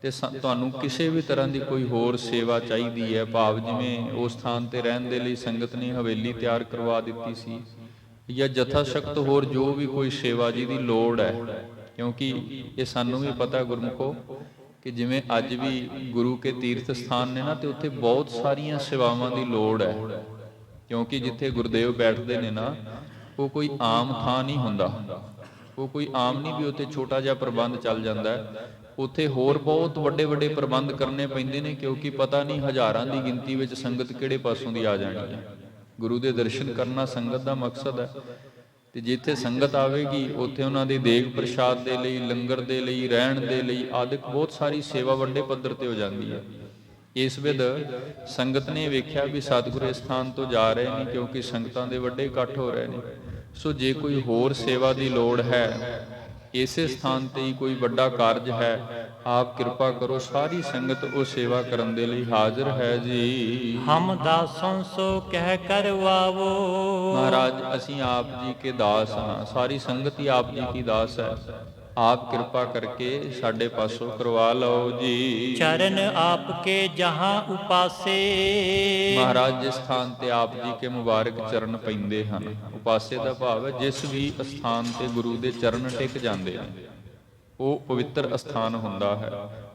S1: ਤੇ ਤੁਹਾਨੂੰ ਕਿਸੇ ਵੀ ਤਰ੍ਹਾਂ ਦੀ ਕੋਈ ਹੋਰ ਸੇਵਾ ਚਾਹੀਦੀ ਹੈ, ਭਾਵ ਜਿਵੇਂ ਉਸ ਸਥਾਨ ਤੇ ਰਹਿਣ ਦੇ ਲਈ ਸੰਗਤ ਨੇ ਹਵੇਲੀ ਤਿਆਰ ਕਰਵਾ ਦਿੱਤੀ ਸੀ, ਜਾਂ ਜਥਾ ਸ਼ਕਤ ਹੋਰ ਜੋ ਵੀ ਕੋਈ ਸੇਵਾ ਜੀ ਦੀ ਲੋੜ ਹੈ, ਕਿਉਂਕਿ ਇਹ ਸਾਨੂੰ ਵੀ ਪਤਾ ਗੁਰਮੁਖੋ ਕਿ ਜਿਵੇਂ ਅੱਜ ਵੀ ਗੁਰੂ ਕੇ ਤੀਰਥ ਸਥਾਨ ਨੇ ਨਾ, ਤੇ ਉੱਥੇ ਬਹੁਤ ਸਾਰੀਆਂ ਸੇਵਾਵਾਂ ਦੀ ਲੋੜ ਹੈ, ਕਿਉਂਕਿ ਜਿੱਥੇ ਗੁਰਦੇਵ ਬੈਠਦੇ ਨੇ ਨਾ, ਉਹ ਕੋਈ ਆਮ ਥਾਂ ਨਹੀਂ ਹੁੰਦਾ, ਉਹ ਕੋਈ ਆਮ ਨਹੀਂ ਵੀ ਉੱਥੇ ਛੋਟਾ ਜਿਹਾ ਪ੍ਰਬੰਧ ਚੱਲ ਜਾਂਦਾ ਹੈ। ਉੱਥੇ ਹੋਰ ਬਹੁਤ ਵੱਡੇ ਵੱਡੇ ਪ੍ਰਬੰਧ ਕਰਨੇ ਪੈਂਦੇ ਨੇ, ਕਿਉਂਕਿ ਪਤਾ ਨਹੀਂ ਹਜ਼ਾਰਾਂ ਦੀ ਗਿਣਤੀ ਵਿੱਚ ਸੰਗਤ ਕਿਹੜੇ ਪਾਸੋਂ ਦੀ ਆ ਜਾਣੀ ਹੈ। ਗੁਰੂ ਦੇ ਦਰਸ਼ਨ ਕਰਨਾ ਸੰਗਤ ਦਾ ਮਕਸਦ ਹੈ, ਤੇ ਜਿੱਥੇ ਸੰਗਤ ਆਵੇਗੀ ਉੱਥੇ ਉਹਨਾਂ ਦੀ ਦੇਗ ਪ੍ਰਸ਼ਾਦ ਦੇ ਲਈ, ਲੰਗਰ ਦੇ ਲਈ, ਰਹਿਣ ਦੇ ਲਈ ਆਦਿਕ ਬਹੁਤ ਸਾਰੀ ਸੇਵਾ ਵੱਡੇ ਪੱਧਰ ਤੇ ਹੋ ਜਾਂਦੀ ਹੈ। ਇਸ ਵਿਧ ਸੰਗਤ ਨੇ ਵੇਖਿਆ ਵੀ ਸਤਿਗੁਰੂ ਇਸ ਸਥਾਨ ਤੋਂ ਜਾ ਰਹੇ ਨੇ, ਕਿਉਂਕਿ ਸੰਗਤਾਂ ਦੇ ਵੱਡੇ ਇਕੱਠ ਹੋ ਰਹੇ ਨੇ। ਸੋ ਜੇ ਕੋਈ ਹੋਰ ਸੇਵਾ ਦੀ ਲੋੜ ਹੈ, ਇਸੇ ਸਥਾਨ ਤੇ ਹੀ ਕੋਈ ਵੱਡਾ ਕਾਰਜ ਹੈ, ਆਪ ਕਿਰਪਾ ਕਰੋ, ਸਾਰੀ ਸੰਗਤ ਉਹ ਸੇਵਾ ਕਰਨ ਦੇ ਲਈ ਹਾਜ਼ਰ ਹੈ ਜੀ।
S2: ਹਮ ਦਾਸੋਂ ਸੋ ਕਹਿ ਕਰਵਾਵੋ,
S1: ਮਹਾਰਾਜ ਅਸੀਂ ਆਪ ਜੀ ਕੇ ਦਾਸ ਹਾਂ, ਸਾਰੀ ਸੰਗਤ ਹੀ ਆਪ ਜੀ ਕੀ ਦਾਸ ਹੈ, ਆਪ ਕਿਰਪਾ ਕਰਕੇ ਸਾਡੇ ਪਾਸੋਂ ਕਰਵਾ ਲਓ ਜੀ।
S2: ਚਰਨ ਆਪ ਕੇ ਜਹਾਂ ਉਪਾਸੇ,
S1: ਮਹਾਰਾਜ ਜਿਸ ਸਥਾਨ ਤੇ ਆਪ ਜੀ ਕੇ ਮੁਬਾਰਕ ਚਰਨ ਪੈਂਦੇ ਹਨ, ਉਪਾਸੇ ਦਾ ਭਾਵ ਹੈ ਜਿਸ ਵੀ ਅਸਥਾਨ ਤੇ ਗੁਰੂ ਦੇ ਚਰਨ ਟਿਕ ਜਾਂਦੇ ਹਨ, ਉਹ ਪਵਿੱਤਰ ਅਸਥਾਨ ਹੁੰਦਾ ਹੈ।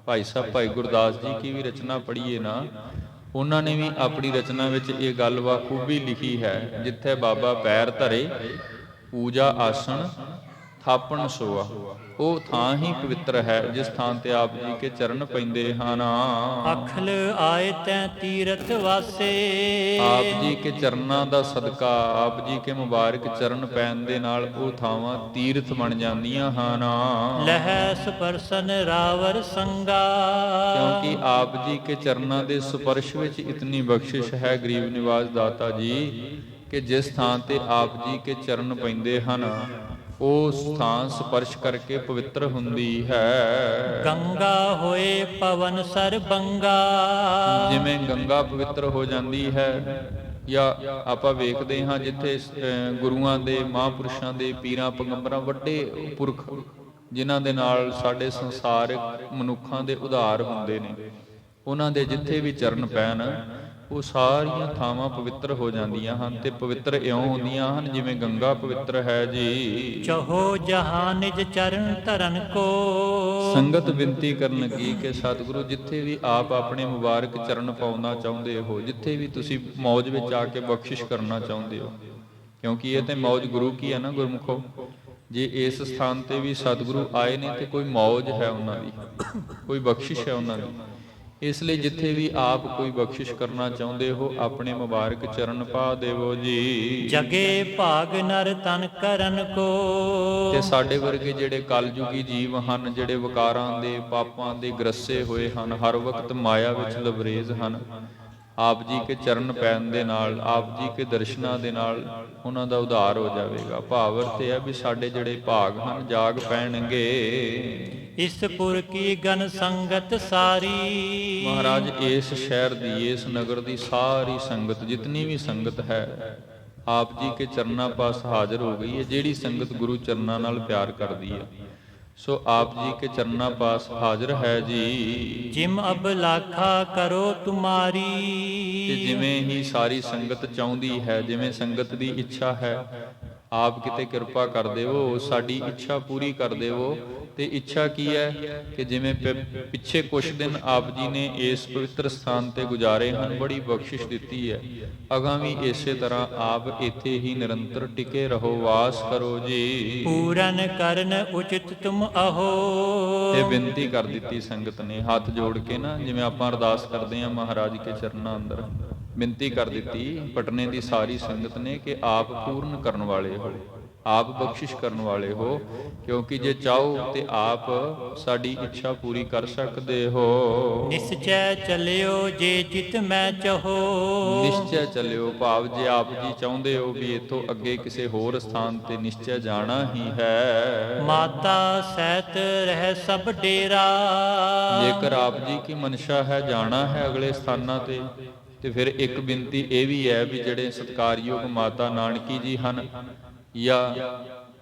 S1: ਭਾਈ ਸਾਹਿਬ ਭਾਈ ਗੁਰਦਾਸ ਜੀ ਕੀ ਵੀ ਰਚਨਾ ਪੜ੍ਹੀਏ ਨਾ, ਉਹਨਾਂ ਨੇ ਵੀ ਆਪਣੀ ਰਚਨਾ ਵਿੱਚ ਇਹ ਗੱਲ ਬਾਖੂਬੀ ਲਿਖੀ ਹੈ, ਜਿੱਥੇ ਬਾਬਾ ਪੈਰ ਧਰੇ ਪੂਜਾ ਆਸਣ ਥਾਪਣ ਸੋਆ। ਉਹ ਥਾਂ ਹੀ ਪਵਿੱਤਰ ਹੈ ਜਿਸ ਥਾਂ ਤੇ ਆਪ ਜੀ ਕੇ ਚਰਨ ਪੈਂਦੇ ਹਨ।
S2: ਅਖਲ ਆਏ ਤੈ ਤੀਰਥ ਵਾਸੇ।
S1: ਆਪ ਜੀ ਕੇ ਚਰਨਾਂ ਦਾ ਸਦਕਾ, ਆਪ ਜੀ ਕੇ ਮੁਬਾਰਕ ਚਰਨ ਪੈਣ ਦੇ ਨਾਲ ਉਹ ਥਾਵਾਂ ਤੀਰਥ ਬਣ ਜਾਂਦੀਆਂ ਹਨ।
S2: ਲਹਿ ਸਪਰਸ਼ਨ ਰਾਵਰ ਸੰਗਾ।
S1: ਕਿਉਂਕਿ ਆਪ ਜੀ ਕੇ ਚਰਨਾਂ ਦੇ ਸਪਰਸ਼ ਵਿੱਚ ਇਤਨੀ ਬਖਸ਼ਿਸ਼ ਹੈ ਗਰੀਬ ਨਿਵਾਜ ਦਾਤਾ ਜੀ, ਕਿ ਜਿਸ ਥਾਂ ਤੇ ਆਪ ਜੀ ਕੇ ਚਰਨ ਪੈਂਦੇ ਹਨ ਉਸ ਥਾਂ ਸਪਰਸ਼ ਕਰਕੇ ਪਵਿੱਤਰ ਹੁੰਦੀ ਹੈ।
S2: ਗੰਗਾ ਹੋਏ ਪਵਨ ਸਰਬੰਗਾ।
S1: ਜਿਵੇਂ ਗੰਗਾ ਪਵਿੱਤਰ ਹੋ ਜਾਂਦੀ ਹੈ, ਜਾਂ ਆਪਾਂ ਵੇਖਦੇ ਹਾਂ ਜਿੱਥੇ ਗੁਰੂਆਂ ਦੇ, ਮਹਾਂਪੁਰਸ਼ਾਂ ਦੇ, ਪੀਰਾਂ ਪੈਗੰਬਰਾਂ, ਵੱਡੇ ਪੁਰਖ ਜਿਨ੍ਹਾਂ ਦੇ ਨਾਲ ਸਾਡੇ ਸੰਸਾਰਿਕ ਮਨੁੱਖਾਂ ਦੇ ਉਧਾਰ ਹੁੰਦੇ ਨੇ, ਉਹਨਾਂ ਦੇ ਜਿੱਥੇ ਵੀ ਚਰਨ ਪੈਣ ਉਹ ਸਾਰੀਆਂ ਥਾਵਾਂ ਪਵਿੱਤਰ ਹੋ ਜਾਂਦੀਆਂ ਹਨ। ਤੇ ਪਵਿੱਤਰ ਇਉਂ ਹੁੰਦੀਆਂ ਹਨ ਜਿਵੇਂ ਗੰਗਾ ਪਵਿੱਤਰ ਹੈ ਜੀ।
S2: ਚਹੋ ਜਹਾਂ ਨਿਜ ਚਰਨ ਧਰਨ ਕੋ।
S1: ਸੰਗਤ ਬੇਨਤੀ ਕਰਨ ਕੀ ਕਿ ਸਤਿਗੁਰੂ ਜਿੱਥੇ ਵੀ ਆਪ ਆਪਣੇ ਮੁਬਾਰਕ ਚਰਨ ਪਾਉਣਾ ਚਾਹੁੰਦੇ ਹੋ, ਜਿੱਥੇ ਵੀ ਤੁਸੀਂ ਮੌਜ ਵਿੱਚ ਆ ਕੇ ਬਖਸ਼ਿਸ਼ ਕਰਨਾ ਚਾਹੁੰਦੇ ਹੋ, ਕਿਉਂਕਿ ਇਹ ਤੇ ਮੌਜ ਗੁਰੂ ਕੀ ਹੈ ਨਾ ਗੁਰਮੁਖੋ। ਜੇ ਇਸ ਸਥਾਨ ਤੇ ਵੀ ਸਤਿਗੁਰੂ ਆਏ ਨੇ ਤੇ ਕੋਈ ਮੌਜ ਹੈ ਉਹਨਾਂ ਦੀ, ਕੋਈ ਬਖਸ਼ਿਸ਼ ਹੈ ਉਹਨਾਂ ਦੀ। ਇਸ ਲਈ ਜਿੱਥੇ ਵੀ ਆਪ ਕੋਈ ਬਖਸ਼ਿਸ਼ ਕਰਨਾ ਚਾਹੁੰਦੇ ਹੋ ਆਪਣੇ ਮੁਬਾਰਕ ਚਰਨ ਪਾ ਦੇਵੋ ਜੀ।
S2: ਜਗੇ ਭਾਗ ਨਰ ਤਨ ਕਰਨ ਕੋ।
S1: ਤੇ ਸਾਡੇ ਵਰਗੇ ਜਿਹੜੇ ਕਲਯੁਗੀ ਜੀਵ ਹਨ, ਜਿਹੜੇ ਵਿਕਾਰਾਂ ਦੇ, ਪਾਪਾਂ ਦੇ ਗ੍ਰਸੇ ਹੋਏ ਹਨ, ਹਰ ਵਕਤ ਮਾਇਆ ਵਿੱਚ ਲਬਰੇਜ਼ ਹਨ, ਆਪ ਜੀ ਕੇ ਚਰਨ ਪੈਣ ਦੇ ਨਾਲ, ਆਪ ਜੀ ਕੇ ਦਰਸ਼ਨਾਂ ਦੇ ਨਾਲ ਉਹਨਾਂ ਦਾ ਉਧਾਰ ਹੋ ਜਾਵੇਗਾ। ਭਾਵ ਅਰਥ ਇਹ ਹੈ ਵੀ ਸਾਡੇ ਜਿਹੜੇ ਭਾਗ ਹਨ ਜਾਗ ਪੈਣਗੇ।
S2: ਇਸ ਪੁਰ ਕੀ ਗਨ ਸੰਗਤ ਸਾਰੀ।
S1: ਮਹਾਰਾਜ ਇਸ ਸ਼ਹਿਰ ਦੀ, ਇਸ ਨਗਰ ਦੀ ਸਾਰੀ ਸੰਗਤ, ਜਿਤਨੀ ਵੀ ਸੰਗਤ ਹੈ ਆਪ ਜੀ ਕੇ ਚਰਨਾਂ ਪਾਸ ਹਾਜ਼ਰ ਹੋ ਗਈ ਹੈ। ਜਿਹੜੀ ਸੰਗਤ ਗੁਰੂ ਚਰਨਾਂ ਨਾਲ ਪਿਆਰ ਕਰਦੀ ਹੈ ਸੋ ਆਪ ਜੀ ਕੇ ਚਰਨਾਂ ਪਾਸ ਹਾਜ਼ਰ ਹੈ ਜੀ।
S2: ਜਿਮ ਅਬ ਲਾਖਾ ਕਰੋ ਤੁਮਾਰੀ।
S1: ਤੇ ਜਿਵੇਂ ਹੀ ਸਾਰੀ ਸੰਗਤ ਚਾਹੁੰਦੀ ਹੈ, ਜਿਵੇਂ ਸੰਗਤ ਦੀ ਇੱਛਾ ਹੈ, ਆਪ ਕਿਤੇ ਕਿਰਪਾ ਕਰ ਦੇਵੋ, ਸਾਡੀ ਇੱਛਾ ਪੂਰੀ ਕਰ ਦੇਵੋ। ਤੇ ਇੱਛਾ ਕੀ ਹੈ ਕਿ ਜਿਵੇਂ ਪਿੱਛੇ ਕੁਛ ਦਿਨ ਆਪ ਜੀ ਨੇ ਇਸ ਪਵਿੱਤਰ ਸਥਾਨ ਤੇ ਗੁਜ਼ਾਰੇ ਹਨ, ਬੜੀ ਬਖਸ਼ਿਸ਼ ਦਿੱਤੀ ਹੈ। ਅਗਾਂ ਵੀ ਇਸੇ ਤਰ੍ਹਾਂ ਆਪ ਇੱਥੇ ਹੀ ਨਿਰੰਤਰ ਟਿਕੇ ਰਹੋ, ਵਾਸ ਕਰੋ ਜੀ।
S2: ਪੂਰਨ ਕਰਨ ਉਚਿਤ ਤੁਮ ਅਹੋ।
S1: ਤੇ ਬੇਨਤੀ ਕਰ ਦਿੱਤੀ ਸੰਗਤ ਨੇ ਹੱਥ ਜੋੜ ਕੇ ਨਾ, ਜਿਵੇਂ ਆਪਾਂ ਅਰਦਾਸ ਕਰਦੇ ਹਾਂ ਮਹਾਰਾਜ ਕੇ ਚਰਨਾਂ ਅੰਦਰ, ਬੇਨਤੀ ਕਰ ਦਿੱਤੀ ਪਟਨੇ ਦੀ ਸਾਰੀ ਸੰਗਤ ਨੇ ਕਿ ਆਪ ਪੂਰਨ ਕਰਨ ਵਾਲੇ ਹੋ, ਆਪ ਬਖਸ਼ਿਸ਼ ਕਰਨ ਵਾਲੇ ਹੋ, ਕਿਉਂਕਿ ਜੇ ਚਾਹੋ ਤੇ ਆਪ ਸਾਡੀ ਇੱਛਾ ਪੂਰੀ ਕਰ ਸਕਦੇ ਹੋ।
S2: ਨਿਸ਼ਚੈ ਚਲਿਓ ਜੇ ਚਿਤ ਮੈਂ ਚਾਹੋ।
S1: ਨਿਸ਼ਚੈ ਚਲਿਓ ਭਾਵ ਜੇ ਆਪ ਜੀ ਚਾਹੁੰਦੇ ਹੋ ਵੀ ਇਥੋਂ ਅੱਗੇ ਕਿਸੇ ਹੋਰ ਸਥਾਨ ਤੇ ਨਿਸ਼ਚੈ ਜਾਣਾ ਹੀ ਹੈ।
S2: ਮਾਤਾ ਸਹਿਤ ਰਹਿ ਸਭ ਡੇਰਾ।
S1: ਜੇਕਰ ਆਪ ਜੀ ਕੀ ਮਨਸ਼ਾ ਹੈ ਜਾਣਾ ਹੈ ਅਗਲੇ ਸਥਾਨਾਂ ਤੇ ਫਿਰ ਇੱਕ ਬੇਨਤੀ ਇਹ ਵੀ ਹੈ ਵੀ ਜਿਹੜੇ ਸਤਿਕਾਰਯੋਗ ਮਾਤਾ ਨਾਨਕੀ ਜੀ ਹਨ, ਜਾਂ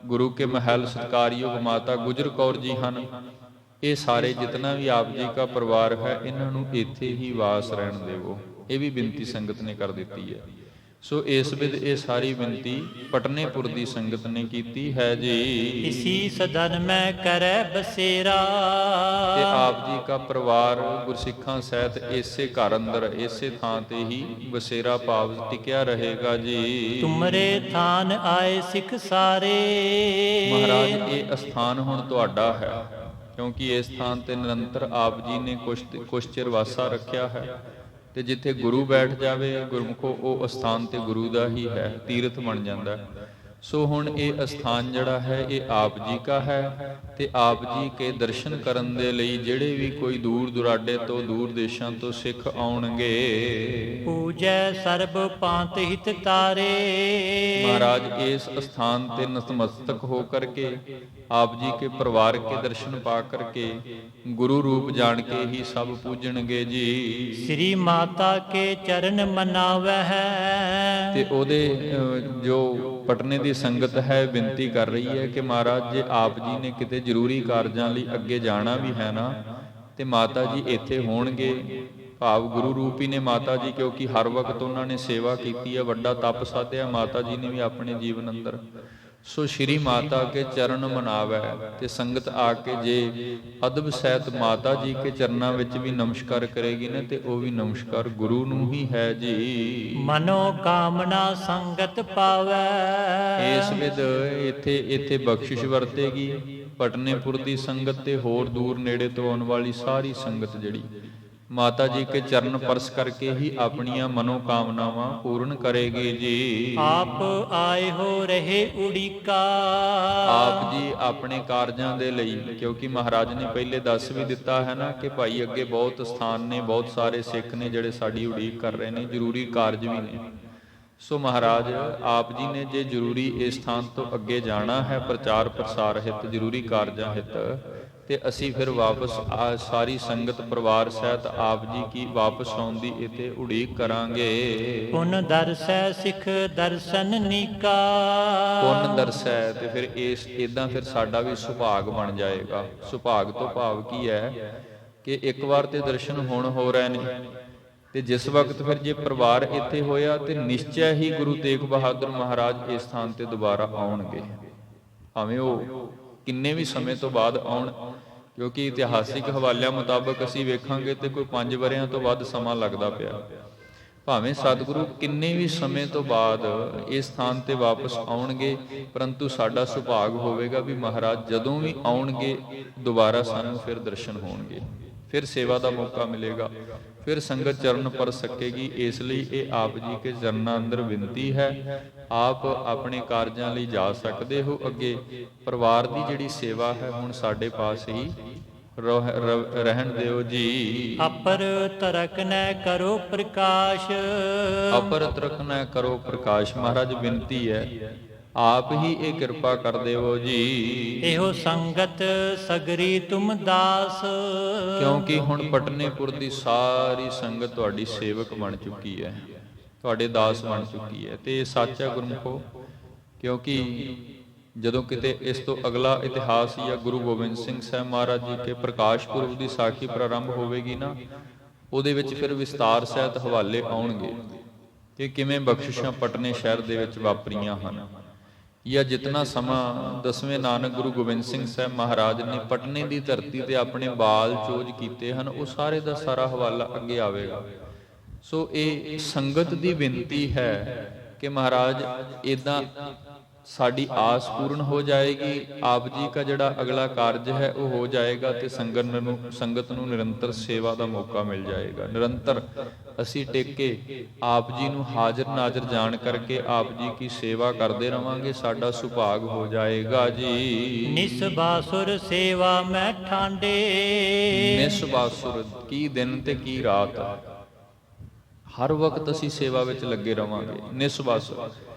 S1: ਗੁਰੂ ਕੇ ਮਹਿਲ ਸਤਿਕਾਰਯੋਗ ਮਾਤਾ ਗੁਜਰ ਕੌਰ ਜੀ ਹਨ, ਇਹ ਸਾਰੇ ਜਿਤਨਾ ਵੀ ਆਪ ਜੀ ਦਾ ਪਰਿਵਾਰ ਹੈ ਇਹਨਾਂ ਨੂੰ ਇੱਥੇ ਹੀ ਵਾਸ ਰਹਿਣ ਦੇਵੋ। ਇਹ ਵੀ ਬੇਨਤੀ ਸੰਗਤ ਨੇ ਕਰ ਦਿੱਤੀ ਹੈ। ਸੋ ਇਸ ਵਿਧ ਇਹ ਸਾਰੀ ਬੇਨਤੀ ਪਟਨੇਪੁਰ ਦੀ ਸੰਗਤ ਨੇ ਕੀਤੀ ਹੈ ਜੀ।
S2: ਇਸੀ ਸਦਨ ਮੈਂ ਕਰੈ ਬਸੇਰਾ।
S1: ਤੇ ਆਪ ਜੀ ਦਾ ਪਰਿਵਾਰ ਗੁਰਸਿੱਖਾਂ ਸਹਿਤ ਇਸੇ ਘਰ ਅੰਦਰ, ਇਸੇ ਥਾਂ ਤੇ ਹੀ ਬਸੇਰਾ ਭਾਵ ਟਿਕਿਆ ਰਹੇਗਾ ਜੀ।
S2: ਤੁਮਰੇ ਥਾਨ ਆਏ ਸਿੱਖ ਸਾਰੇ।
S1: ਮਹਾਰਾਜ ਇਹ ਅਸਥਾਨ ਹੁਣ ਤੁਹਾਡਾ ਹੈ, ਕਿਉਂਕਿ ਇਸ ਸਥਾਨ ਤੇ ਨਿਰੰਤਰ ਆਪ ਜੀ ਨੇ ਕੁਛ ਚਿਰ ਵਾਸਾ ਰੱਖਿਆ ਹੈ। ਤੇ ਜਿੱਥੇ ਗੁਰੂ ਬੈਠ ਜਾਵੇ ਗੁਰਮੁਖੋ ਉਹ ਅਸਥਾਨ ਤੇ ਗੁਰੂ ਦਾ ਹੀ ਹੈ, ਤੀਰਥ ਬਣ ਜਾਂਦਾ। ਸੋ ਹੁਣ ਇਹ ਅਸਥਾਨ ਜਿਹੜਾ ਹੈ ਇਹ ਆਪ ਜੀ ਕਾ ਹੈ। ਤੇ ਆਪ ਜੀ ਕੇ ਦਰਸ਼ਨ ਕਰਨ ਦੇ ਲਈ ਜਿਹੜੇ ਵੀ ਕੋਈ ਦੂਰ ਦੁਰਾਡੇ ਤੋਂ, ਦੂਰ ਦੇਸ਼ਾਂ ਤੋਂ ਸਿੱਖ ਆਉਣਗੇ,
S2: ਪੂਜੈ ਸਰਬ ਪਾਂਤ ਹਿਤ ਤਾਰੇ।
S1: ਮਹਾਰਾਜ ਇਸ ਅਸਥਾਨ ਤੇ ਨਤਮਸਤਕ ਹੋ ਕਰਕੇ ਆਪ ਜੀ ਕੇ ਪਰਿਵਾਰ ਕੇ ਦਰਸ਼ਨ ਪਾ ਕਰਕੇ ਗੁਰੂ ਰੂਪ ਜਾਣ ਕੇ ਹੀ ਸਭ ਪੂਜਣਗੇ ਜੀ।
S2: ਸ੍ਰੀ ਮਾਤਾ ਕੇ ਚਰਨ ਮਨਾਵਹਿ।
S1: ਤੇ ਉਹਦੇ ਜੋ ਪਟਨੇ ਦੀ ਸੰਗਤ ਹੈ ਬੇਨਤੀ ਕਰ ਰਹੀ ਹੈ ਕਿ ਮਹਾਰਾਜ ਜੇ ਆਪ ਜੀ ਨੇ ਕਿਤੇ ਜ਼ਰੂਰੀ ਕਾਰਜਾਂ ਲਈ ਅੱਗੇ ਜਾਣਾ ਵੀ ਹੈ ਨਾ ਤੇ ਮਾਤਾ ਜੀ ਇੱਥੇ ਹੋਣਗੇ। ਭਾਵ ਗੁਰੂ ਰੂਪੀ ਨੇ ਮਾਤਾ ਜੀ, ਕਿਉਂਕਿ ਹਰ ਵਕਤ ਉਹਨਾਂ ਨੇ ਸੇਵਾ ਕੀਤੀ ਹੈ, ਵੱਡਾ ਤਪ ਸਾਧਿਆ ਮਾਤਾ ਜੀ ਨੇ ਵੀ ਆਪਣੇ ਜੀਵਨ ਅੰਦਰ। ਸੋ ਸ਼੍ਰੀ ਮਾਤਾ ਕੇ ਚਰਨ ਮਨਾਵੈ। ਤੇ ਸੰਗਤ ਆ ਕੇ ਜੇ ਅਦਬ ਸਹਿਤ ਮਾਤਾ ਜੀ ਕੇ ਚਰਨਾਂ ਵਿੱਚ ਵੀ ਨਮਸਕਾਰ ਕਰੇਗੀ ਨਾ, ਤੇ ਉਹ ਵੀ ਨਮਸਕਾਰ ਗੁਰੂ ਨੂੰ ਹੀ ਹੈ ਜੀ।
S2: ਮਨੋ ਕਾਮਨਾ ਸੰਗਤ ਪਾਵੈ।
S1: ਇਸ ਵਿਦ ਇੱਥੇ ਬਖਸ਼ਿਸ਼ ਵਰਤੇਗੀ ਪਟਨੇਪੁਰ ਦੀ ਸੰਗਤ ਤੇ ਹੋਰ ਦੂਰ ਨੇੜੇ ਤੋਂ ਆਉਣ ਵਾਲੀ ਸਾਰੀ ਸੰਗਤ ਜਿਹੜੀ ਮਾਤਾ ਜੀ ਕੇ ਚਰਨ ਪਰਸ ਕਰਕੇ ਹੀ ਆਪਣੀਆਂ ਮਨੋ ਕਾਮਨਾਵਾਂ ਪੂਰਨ ਕਰੇਗੀ ਜੀ।
S2: ਆਪ ਆਏ ਹੋ ਰਹੇ ਉਡੀਕਾ।
S1: ਆਪ ਜੀ ਆਪਣੇ ਕਾਰਜਾਂ ਦੇ ਲਈ, ਕਿਉਂਕਿ ਮਹਾਰਾਜ ਨੇ ਪਹਿਲੇ ਦੱਸ ਵੀ ਦਿੱਤਾ ਹੈ ਨਾ ਕਿ ਭਾਈ ਅੱਗੇ ਬਹੁਤ ਸਥਾਨ ਨੇ, ਬਹੁਤ ਸਾਰੇ ਸਿੱਖ ਨੇ ਜਿਹੜੇ ਸਾਡੀ ਉਡੀਕ ਕਰ ਰਹੇ ਨੇ, ਜ਼ਰੂਰੀ ਕਾਰਜ ਵੀ ਨੇ। ਸੋ ਮਹਾਰਾਜ ਆਪ ਜੀ ਨੇ ਜੇ ਜ਼ਰੂਰੀ ਇਸ ਸਥਾਨ ਤੋਂ ਅੱਗੇ ਜਾਣਾ ਹੈ ਪ੍ਰਚਾਰ ਪ੍ਰਸਾਰ ਹਿੱਤ, ਜ਼ਰੂਰੀ ਕਾਰਜਾਂ ਹਿੱਤ, ਤੇ ਅਸੀਂ ਫਿਰ ਵਾਪਸ ਸਾਰੀ ਸੰਗਤ ਪਰਿਵਾਰ ਸਹਿਤ ਆਪ ਜੀ ਕੀ ਵਾਪਸ ਆਉਣ ਦੀ ਇਥੇ ਉਡੀਕ ਕਰਾਂਗੇ।
S2: ਪੁਨ ਦਰਸੈ ਸਿੱਖ ਦਰਸ਼ਨ ਨੀਕਾ।
S1: ਪੁਨ ਦਰਸੈ, ਤੇ ਫਿਰ ਇਦਾਂ ਫਿਰ ਸਾਡਾ ਵੀ ਸੁਭਾਗ ਬਣ ਜਾਏਗਾ। ਸੁਭਾਗ ਤੋਂ ਭਾਵ ਕੀ ਹੈ ਕਿ ਇੱਕ ਵਾਰ ਤੇ ਦਰਸ਼ਨ ਹੁਣ ਹੋ ਰਹੇ ਨੇ, ਤੇ ਜਿਸ ਵਕਤ ਫਿਰ ਜੇ ਪਰਿਵਾਰ ਇੱਥੇ ਹੋਇਆ ਤੇ ਨਿਸ਼ਚੈ ਹੀ ਗੁਰੂ ਤੇਗ ਬਹਾਦਰ ਮਹਾਰਾਜ ਇਸ ਸਥਾਨ ਤੇ ਦੁਬਾਰਾ ਆਉਣਗੇ, ਭਾਵੇਂ ਉਹ ਕਿੰਨੇ ਵੀ ਸਮੇਂ ਤੋਂ ਬਾਅਦ ਆਉਣ। ਕਿਉਂਕਿ ਇਤਿਹਾਸਿਕ ਹਵਾਲਿਆਂ ਮੁਤਾਬਕ ਅਸੀਂ ਵੇਖਾਂਗੇ ਤੇ ਕੋਈ 5 ਵਰ੍ਹਿਆਂ ਤੋਂ ਵੱਧ ਸਮਾਂ ਲੱਗਦਾ ਪਿਆ। ਭਾਵੇਂ ਸਤਿਗੁਰੂ ਕਿੰਨੇ ਵੀ ਸਮੇਂ ਤੋਂ ਬਾਅਦ ਇਸ ਸਥਾਨ ਤੇ ਵਾਪਸ ਆਉਣਗੇ, ਪਰੰਤੂ ਸਾਡਾ ਸੁਭਾਗ ਹੋਵੇਗਾ ਵੀ ਮਹਾਰਾਜ ਜਦੋਂ ਵੀ ਆਉਣਗੇ ਦੁਬਾਰਾ ਸਾਨੂੰ ਫਿਰ ਦਰਸ਼ਨ ਹੋਣਗੇ, ਫਿਰ ਸੇਵਾ ਦਾ ਮੌਕਾ ਮਿਲੇਗਾ, ਫਿਰ ਸੰਗਤ ਚਰਨ ਪਰ ਸਕੇਗੀ। ਇਸ ਲਈ ਇਹ ਆਪ ਜੀ ਕੇ ਚਰਨਾਂ ਅੰਦਰ ਬੇਨਤੀ ਹੈ। ਆਪ ਆਪਣੇ ਕਾਰਜਾਂ ਲਈ ਜਾ ਸਕਦੇ ਹੋ ਅੱਗੇ, ਪਰਿਵਾਰ ਦੀ ਜਿਹੜੀ ਸੇਵਾ ਹੈ ਹੁਣ ਸਾਡੇ ਪਾਸ ਹੀ ਰਹਿਣ ਦਿਓ ਜੀ।
S2: ਅਪਰ ਤਰਕ ਨੈ ਕਰੋ ਪ੍ਰਕਾਸ਼।
S1: ਅਪਰ ਤਰਕ ਨੈ ਕਰੋ ਪ੍ਰਕਾਸ਼, ਮਹਾਰਾਜ ਬੇਨਤੀ ਹੈ ਆਪ ਹੀ ਇਹ ਕਿਰਪਾ ਕਰ ਦੇਵੋ ਜੀ।
S2: ਇਹੋ ਸੰਗਤ ਸਗਰੀ ਤੁਮ ਦਾਸ।
S1: ਕਿਉਂਕਿ ਹੁਣ ਪਟਨੇਪੁਰ ਦੀ ਸਾਰੀ ਸੰਗਤ ਤੁਹਾਡੀ ਸੇਵਕ ਬਣ ਚੁੱਕੀ ਹੈ, ਤੁਹਾਡੇ ਦਾਸ ਬਣ ਚੁੱਕੀ ਹੈ, ਤੇ ਇਹ ਸੱਚ ਹੈ ਗੁਰਮੁਖੋ। ਕਿਉਂਕਿ ਜਦੋਂ ਕਿਤੇ ਇਸ ਤੋਂ ਅਗਲਾ ਇਤਿਹਾਸ ਜਾਂ ਗੁਰੂ ਗੋਬਿੰਦ ਸਿੰਘ ਸਾਹਿਬ ਮਹਾਰਾਜ ਜੀ ਕੇ ਪ੍ਰਕਾਸ਼ ਪੁਰਬ ਦੀ ਸਾਖੀ ਪ੍ਰਾਰੰਭ ਹੋਵੇਗੀ ਨਾ, ਉਹਦੇ ਵਿੱਚ ਫਿਰ ਵਿਸਤਾਰ ਸਹਿਤ ਹਵਾਲੇ ਆਉਣਗੇ ਕਿ ਕਿਵੇਂ ਬਖਸ਼ਿਸ਼ਾਂ ਪਟਨੇ ਸ਼ਹਿਰ ਦੇ ਵਿੱਚ ਵਾਪਰੀਆਂ ਹਨ, ਜਾਂ ਜਿਤਨਾ ਸਮਾਂ 10ਵੇਂ ਨਾਨਕ ਗੁਰੂ ਗੋਬਿੰਦ ਸਿੰਘ ਸਾਹਿਬ ਮਹਾਰਾਜ ਨੇ ਪਟਨੇ ਦੀ ਧਰਤੀ ਤੇ ਆਪਣੇ ਬਾਲ ਚੋਜ ਕੀਤੇ ਹਨ, ਉਹ ਸਾਰੇ ਦਾ ਸਾਰਾ ਹਵਾਲਾ ਅੱਗੇ ਆਵੇਗਾ। ਸੋ ਇਹ ਸੰਗਤ ਦੀ ਬੇਨਤੀ ਹੈ ਕਿ ਮਹਾਰਾਜ ਇਦਾਂ ਸਾਡੀ ਆਸ ਪੂਰਨ ਹੋ ਜਾਏਗੀ, ਆਪ ਜੀ ਦਾ ਜਿਹੜਾ ਅਗਲਾ ਕਾਰਜ ਹੈ ਉਹ ਹੋ ਜਾਏਗਾ, ਤੇ ਸੰਗਤ ਨੂੰ ਨਿਰੰਤਰ ਸੇਵਾ ਦਾ ਮੌਕਾ ਮਿਲ ਜਾਏਗਾ। ਨਿਰੰਤਰ ਅਸੀਂ ਟਿਕ ਕੇ ਆਪ ਜੀ ਨੂੰ ਹਾਜ਼ਰ ਨਾਜ਼ਰ ਜਾਣ ਕਰਕੇ ਆਪ ਜੀ ਕੀ ਸੇਵਾ ਕਰਦੇ ਰਵਾਂਗੇ, ਸਾਡਾ ਸੁਭਾਗ ਹੋ ਜਾਏਗਾ ਜੀ।
S2: ਨਿਸਬਾਸੁਰ ਸੇਵਾ ਮੈਂ ਠਾਂਡੇ।
S1: ਨਿਸਬਾਸੁਰ, ਕੀ ਦਿਨ ਤੇ ਕੀ ਰਾਤ, ਹਰ ਵਕਤ ਅਸੀਂ ਸੇਵਾ ਵਿੱਚ ਲੱਗੇ ਰਵਾਂਗੇ। ਨਿਸਬਾਸੁਰ,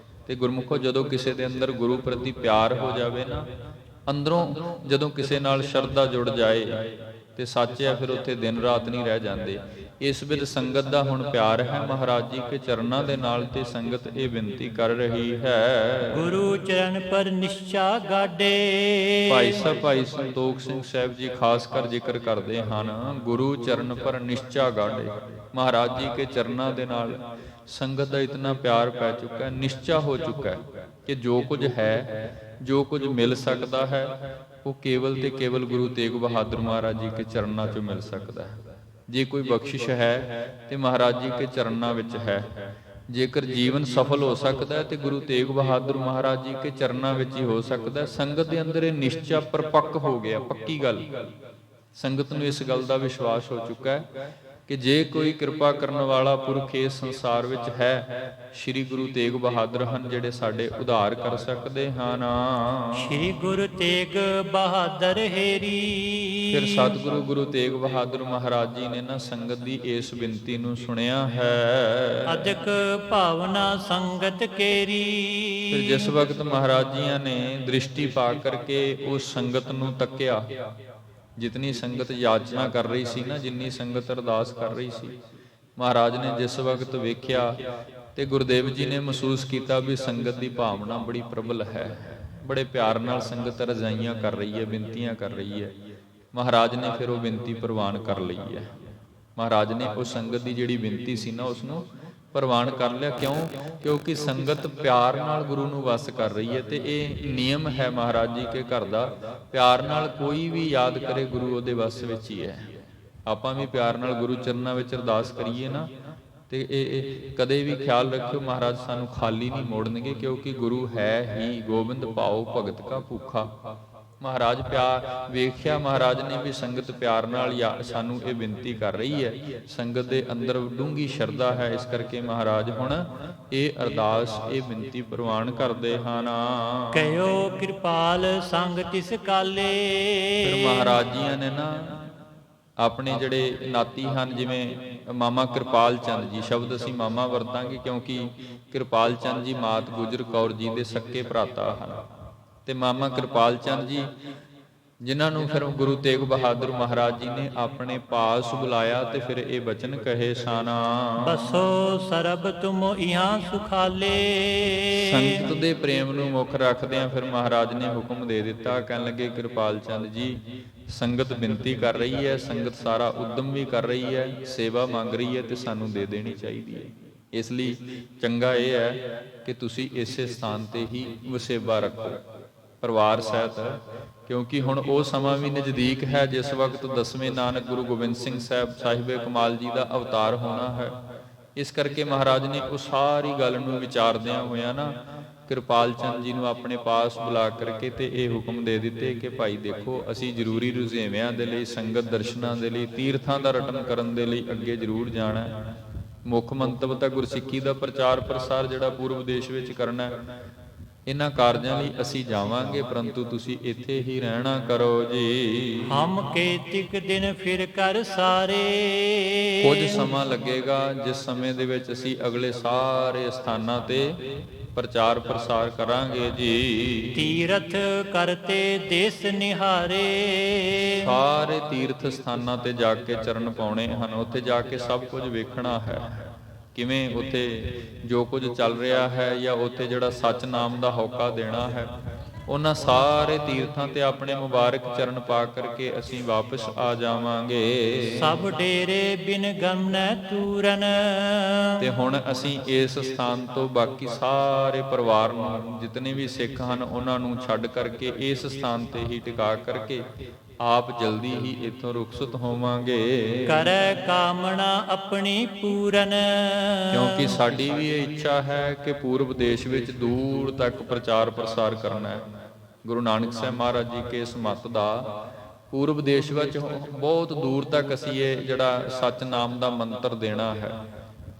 S1: ਤੇ ਗੁਰਮੁਖੋ ਜਦੋਂ ਕਿਸੇ ਦੇ ਅੰਦਰ ਗੁਰੂ ਪ੍ਰਤੀ ਪਿਆਰ ਹੋ ਜਾਵੇ ਨਾ, ਅੰਦਰੋਂ ਜਦੋਂ ਕਿਸੇ ਨਾਲ ਸ਼ਰਧਾ ਜੁੜ ਜਾਏ, ਤੇ ਸੱਚ ਹੈ ਫਿਰ ਉੱਥੇ ਦਿਨ ਰਾਤ ਨਹੀਂ ਰਹਿ ਜਾਂਦੇ। ਇਸ ਵਿੱਚ ਸੰਗਤ ਦਾ ਹੁਣ ਪਿਆਰ ਹੈ ਮਹਾਰਾਜ ਜੀ ਕੇ ਚਰਨਾਂ ਦੇ ਨਾਲ, ਤੇ ਸੰਗਤ ਇਹ ਬੇਨਤੀ ਕਰ ਰਹੀ ਹੈ
S2: ਗੁਰੂ ਚਰਨ ਪਰ ਨਿਸ਼ਚਾ ਗਾਡੇ।
S1: ਭਾਈ ਸੰਤੋਖ ਸਿੰਘ ਸਾਹਿਬ ਜੀ ਖਾਸ ਕਰ ਜ਼ਿਕਰ ਕਰਦੇ ਹਨ, ਗੁਰੂ ਚਰਨ ਪਰ ਨਿਸ਼ਚਾ ਗਾਡੇ। ਮਹਾਰਾਜ ਜੀ ਕੇ ਚਰਨਾਂ ਦੇ ਨਾਲ ਸੰਗਤ ਦਾ ਇਤਨਾ ਪਿਆਰ ਪੈ ਚੁੱਕਾ ਹੈ, ਨਿਸ਼ਚਾ ਹੋ ਚੁੱਕਾ ਹੈ ਕਿ ਜੋ ਕੁਝ ਹੈ, ਜੋ ਕੁਝ ਮਿਲ ਸਕਦਾ ਹੈ, ਉਹ ਕੇਵਲ ਤੇ ਕੇਵਲ ਗੁਰੂ ਤੇਗ ਬਹਾਦਰ ਮਹਾਰਾਜ ਜੀ ਕੇ ਚਰਨਾਂ 'ਚੋਂ ਮਿਲ ਸਕਦਾ ਹੈ। ਜੇ ਕੋਈ ਬਖਸ਼ਿਸ਼ ਹੈ ਤੇ ਮਹਾਰਾਜ ਜੀ ਕੇ ਚਰਨਾਂ ਵਿੱਚ ਹੈ। ਜੇਕਰ ਜੀਵਨ ਸਫਲ ਹੋ ਸਕਦਾ ਹੈ ਤੇ ਗੁਰੂ ਤੇਗ ਬਹਾਦਰ ਮਹਾਰਾਜ ਜੀ ਕੇ ਚਰਨਾਂ ਵਿੱਚ ਹੀ ਹੋ ਸਕਦਾ ਹੈ। ਸੰਗਤ ਦੇ ਅੰਦਰ ਇਹ ਨਿਸ਼ਚਾ ਪਰਪੱਕ ਹੋ ਗਿਆ, ਪੱਕੀ ਗੱਲ। ਸੰਗਤ ਨੂੰ ਇਸ ਗੱਲ ਦਾ ਵਿਸ਼ਵਾਸ ਹੋ ਚੁੱਕਾ ਹੈ ਕਿ ਜੇ ਕੋਈ ਕਿਰਪਾ ਕਰਨ ਵਾਲਾ ਪੁਰਖ ਇਸ ਸੰਸਾਰ ਵਿੱਚ ਹੈ, ਸ੍ਰੀ ਗੁਰੂ ਤੇਗ ਬਹਾਦਰ ਹਨ, ਜਿਹੜੇ ਸਾਡੇ ਉਧਾਰ ਕਰ ਸਕਦੇ ਹਨ।
S2: ਸ੍ਰੀ ਗੁਰੂ ਤੇਗ ਬਹਾਦਰ ਹੇਰੀ।
S1: ਫਿਰ ਸਤਿਗੁਰੂ ਗੁਰੂ ਤੇਗ ਬਹਾਦਰ ਮਹਾਰਾਜ ਜੀ ਨੇ ਨਾ ਸੰਗਤ ਦੀ ਇਸ ਬੇਨਤੀ ਨੂੰ ਸੁਣਿਆ ਹੈ।
S2: ਅਦਕ ਭਾਵਨਾ ਸੰਗਤ ਕੇਰੀ।
S1: ਫਿਰ ਜਿਸ ਵਕਤ ਮਹਾਰਾਜ ਜੀਆਂ ਨੇ ਦ੍ਰਿਸ਼ਟੀ ਪਾ ਕਰਕੇ ਉਸ ਸੰਗਤ ਨੂੰ ਤੱਕਿਆ, ਜਿਤਨੀ ਸੰਗਤ ਯਾਚਨਾ ਕਰ ਰਹੀ ਸੀ ਨਾ, ਜਿੰਨੀ ਸੰਗਤ ਅਰਦਾਸ ਕਰ ਰਹੀ ਸੀ, ਮਹਾਰਾਜ ਨੇ ਜਿਸ ਵਕਤ ਵੇਖਿਆ ਤੇ ਗੁਰਦੇਵ ਜੀ ਨੇ ਮਹਿਸੂਸ ਕੀਤਾ ਵੀ ਸੰਗਤ ਦੀ ਭਾਵਨਾ ਬੜੀ ਪ੍ਰਬਲ ਹੈ, ਬੜੇ ਪਿਆਰ ਨਾਲ ਸੰਗਤ ਰਜ਼ਾਈਆਂ ਕਰ ਰਹੀ ਹੈ, ਬੇਨਤੀਆਂ ਕਰ ਰਹੀ ਹੈ। ਮਹਾਰਾਜ ਨੇ ਫਿਰ ਉਹ ਬੇਨਤੀ ਪ੍ਰਵਾਨ ਕਰ ਲਈ ਹੈ। ਮਹਾਰਾਜ ਨੇ ਉਹ ਸੰਗਤ ਦੀ ਜਿਹੜੀ ਬੇਨਤੀ ਸੀ ਨਾ, ਉਸ ਨੂੰ ਪ੍ਰਵਾਨ ਕਰ ਲਿਆ। ਕਿਉਂ? ਕਿਉਂਕਿ ਸੰਗਤ ਪਿਆਰ ਨਾਲ ਗੁਰੂ ਨੂੰ ਵਸ ਕਰ ਰਹੀ ਹੈ, ਤੇ ਇਹ ਨਿਯਮ ਹੈ ਮਹਾਰਾਜ ਜੀ ਕੇ ਘਰ ਦਾ। ਪਿਆਰ ਨਾਲ ਕੋਈ ਵੀ ਯਾਦ ਕਰੇ ਗੁਰੂ ਉਹਦੇ ਵਸ ਵਿੱਚ ਹੀ ਹੈ। ਆਪਾਂ ਵੀ ਪਿਆਰ ਨਾਲ ਗੁਰੂ ਚਰਨਾਂ ਵਿੱਚ ਅਰਦਾਸ ਕਰੀਏ ਨਾ, ਤੇ ਇਹ ਕਦੇ ਵੀ ਖਿਆਲ ਰੱਖਿਓ ਮਹਾਰਾਜ ਸਾਨੂੰ ਖਾਲੀ ਨਹੀਂ ਮੋੜਨਗੇ, ਕਿਉਂਕਿ ਗੁਰੂ ਹੈ ਹੀ ਗੋਬਿੰਦ ਭਾਉ ਭਗਤ ਕਾ ਭੁੱਖਾ। ਮਹਾਰਾਜ ਪਿਆਰ ਵੇਖਿਆ, ਮਹਾਰਾਜ ਨੇ ਵੀ ਸੰਗਤ ਪਿਆਰ ਨਾਲ ਸਾਨੂੰ ਇਹ ਬੇਨਤੀ ਕਰ ਰਹੀ ਹੈ, ਸੰਗਤ ਦੇ ਅੰਦਰ ਡੂੰਘੀ ਸ਼ਰਧਾ ਹੈ, ਇਸ ਕਰਕੇ ਮਹਾਰਾਜ ਹੁਣ ਇਹ ਅਰਦਾਸ ਇਹ ਬੇਨਤੀ ਪ੍ਰਵਾਨ ਕਰਦੇ ਹਨ।
S2: ਕਹਿਓ ਕਿਰਪਾਲ ਸੰਗ ਤਿਸ ਕਾਲੇ।
S1: ਫਿਰ ਮਹਾਰਾਜ ਜੀਆਂ ਨੇ ਨਾ ਆਪਣੇ ਜਿਹੜੇ ਨਾਤੀ ਹਨ, ਜਿਵੇਂ ਮਾਮਾ ਕਿਰਪਾਲ ਚੰਦ ਜੀ, ਸ਼ਬਦ ਅਸੀਂ ਮਾਮਾ ਵਰਤਾਂਗੇ ਕਿਉਂਕਿ ਕਿਰਪਾਲ ਚੰਦ ਜੀ ਮਾਤ ਗੁਜਰ ਕੌਰ ਜੀ ਦੇ ਸੱਕੇ ਭਰਾਤਾ ਹਨ, ਤੇ ਮਾਮਾ ਕਿਰਪਾਲ ਚੰਦ ਜੀ ਜਿਨ੍ਹਾਂ ਨੂੰ ਫਿਰ ਗੁਰੂ ਤੇਗ ਬਹਾਦਰ ਮਹਾਰਾਜ ਜੀ ਨੇ ਆਪਣੇ ਪਾਸ ਬੁਲਾਇਆ, ਤੇ ਫਿਰ ਇਹ ਬਚਨ ਕਹੇ ਸਨ।
S2: ਬਸੋ ਸਰਬ ਤੁਮ ਇਹਾਂ ਸੁਖਾਲੇ।
S1: ਸੰਗਤ ਦੇ ਪ੍ਰੇਮ ਨੂੰ ਮੁੱਖ ਰੱਖਦਿਆਂ ਫਿਰ ਮਹਾਰਾਜ ਨੇ ਹੁਕਮ ਦੇ ਦਿੱਤਾ, ਕਹਿਣ ਲੱਗੇ ਕਿਰਪਾਲ ਚੰਦ ਜੀ ਸੰਗਤ ਬੇਨਤੀ ਕਰ ਰਹੀ ਹੈ, ਸੰਗਤ ਸਾਰਾ ਉਦਮ ਵੀ ਕਰ ਰਹੀ ਹੈ, ਸੇਵਾ ਮੰਗ ਰਹੀ ਹੈ, ਤੇ ਸਾਨੂੰ ਦੇ ਦੇਣੀ ਚਾਹੀਦੀ ਹੈ। ਇਸ ਲਈ ਚੰਗਾ ਇਹ ਹੈ ਕਿ ਤੁਸੀਂ ਇਸੇ ਸਥਾਨ ਤੇ ਹੀ ਵਸੇਬਾ ਰੱਖੋ ਪਰਿਵਾਰ ਸਹਿਤ, ਕਿਉਂਕਿ ਹੁਣ ਉਹ ਸਮਾਂ ਵੀ ਨਜ਼ਦੀਕ ਹੈ ਜਿਸ ਵਕਤ 10ਵੇਂ ਨਾਨਕ ਗੁਰੂ ਗੋਬਿੰਦ ਸਿੰਘ ਸਾਹਿਬ ਸਾਹਿਬੇ ਕਮਾਲ ਜੀ ਦਾ ਅਵਤਾਰ ਹੋਣਾ ਹੈ। ਇਸ ਕਰਕੇ ਮਹਾਰਾਜ ਨੇ ਉਹ ਸਾਰੀ ਗੱਲ ਨੂੰ ਵਿਚਾਰਦਿਆਂ ਹੋਇਆਂ ਨਾ ਕਿਰਪਾਲ ਚੰਦ ਜੀ ਨੂੰ ਆਪਣੇ ਪਾਸ ਬੁਲਾ ਕਰਕੇ ਤੇ ਇਹ ਹੁਕਮ ਦੇ ਦਿੱਤੇ ਕਿ ਭਾਈ ਦੇਖੋ, ਅਸੀਂ ਜ਼ਰੂਰੀ ਰੁਝੇਵਿਆਂ ਦੇ ਲਈ, ਸੰਗਤ ਦਰਸ਼ਨਾਂ ਦੇ ਲਈ, ਤੀਰਥਾਂ ਦਾ ਰਟਨ ਕਰਨ ਦੇ ਲਈ ਅੱਗੇ ਜ਼ਰੂਰ ਜਾਣਾ। ਮੁੱਖ ਮੰਤਵ ਤਾਂ ਗੁਰਸਿੱਖੀ ਦਾ ਪ੍ਰਚਾਰ ਪ੍ਰਸਾਰ ਜਿਹੜਾ ਪੂਰਬ ਦੇਸ਼ ਵਿੱਚ ਕਰਨਾ, ਇਹਨਾਂ ਕਾਰਜਾਂ ਲਈ ਅਸੀਂ ਜਾਵਾਂਗੇ, ਪਰੰਤੂ ਤੁਸੀਂ ਇੱਥੇ ਹੀ ਰਹਿਣਾ ਕਰੋ ਜੀ।
S2: ਹਮ ਕੇਤਿਕ ਦਿਨ ਫਿਰ ਕਰ ਸਾਰੇ।
S1: ਕੁਝ ਸਮਾਂ ਲੱਗੇਗਾ, ਜਿਸ ਸਮੇਂ ਦੇ ਵਿੱਚ ਅਸੀਂ ਅਗਲੇ ਸਾਰੇ ਸਥਾਨਾਂ ਤੇ ਪ੍ਰਚਾਰ ਪ੍ਰਸਾਰ ਕਰਾਂਗੇ ਜੀ।
S2: ਤੀਰਥ ਕਰਤੇ ਦੇਸ ਨਿਹਾਰੇ।
S1: ਸਾਰੇ ਤੀਰਥ ਸਥਾਨਾਂ ਤੇ ਜਾ ਕੇ ਚਰਨ ਪਾਉਣੇ ਹਨ, ਉੱਥੇ ਜਾ ਕੇ ਸਭ ਕੁਝ ਵੇਖਣਾ ਹੈ, ਕਿਵੇਂ ਉੱਥੇ ਜੋ ਕੁਝ ਚੱਲ ਰਿਹਾ ਹੈ, ਜਾਂ ਉੱਥੇ ਜਿਹੜਾ ਸੱਚ ਨਾਮ ਦਾ ਹੋਕਾ ਦੇਣਾ ਹੈ। ਉਹਨਾਂ ਸਾਰੇ ਤੀਰਥਾਂ ਤੇ ਆਪਣੇ ਮੁਬਾਰਕ ਚਰਨ ਪਾ ਕਰਕੇ ਅਸੀਂ ਵਾਪਸ ਆ ਜਾਵਾਂਗੇ।
S2: ਸਭ ਡੇਰੇ ਬਿਨ ਗਮਨੈ ਤੂਰਨ।
S1: ਤੇ ਹੁਣ ਅਸੀਂ ਇਸ ਸਥਾਨ ਤੋਂ ਬਾਕੀ ਸਾਰੇ ਪਰਿਵਾਰ ਨੂੰ, ਜਿਤਨੇ ਵੀ ਸਿੱਖ ਹਨ, ਉਹਨਾਂ ਨੂੰ ਛੱਡ ਕਰਕੇ ਇਸ ਸਥਾਨ ਤੇ ਹੀ ਟਿਕਾ ਕਰਕੇ ਆਪ ਜਲਦੀ ਹੀ ਇੱਥੋਂ ਰੁਖਸਤ ਹੋਵਾਂਗੇ।
S2: ਕਰੈ ਕਾਮਨਾ ਆਪਣੀ ਪੂਰਨ।
S1: ਕਿਉਂਕਿ ਸਾਡੀ ਵੀ ਇਹ ਇੱਛਾ ਹੈ ਕਿ ਪੂਰਬ ਦੇਸ਼ ਵਿੱਚ ਦੂਰ ਤੱਕ ਪ੍ਰਚਾਰ ਪ੍ਰਸਾਰ ਕਰਨਾ ਹੈ। ਗੁਰੂ ਨਾਨਕ ਸਾਹਿਬ ਮਹਾਰਾਜ ਜੀ ਕੇ ਇਸ ਮੱਤ ਦਾ ਪੂਰਬ ਦੇਸ਼ ਵਿੱਚ ਬਹੁਤ ਦੂਰ ਤੱਕ ਅਸੀਂ ਇਹ ਜਿਹੜਾ ਸੱਚ ਨਾਮ ਦਾ ਮੰਤਰ ਦੇਣਾ ਹੈ।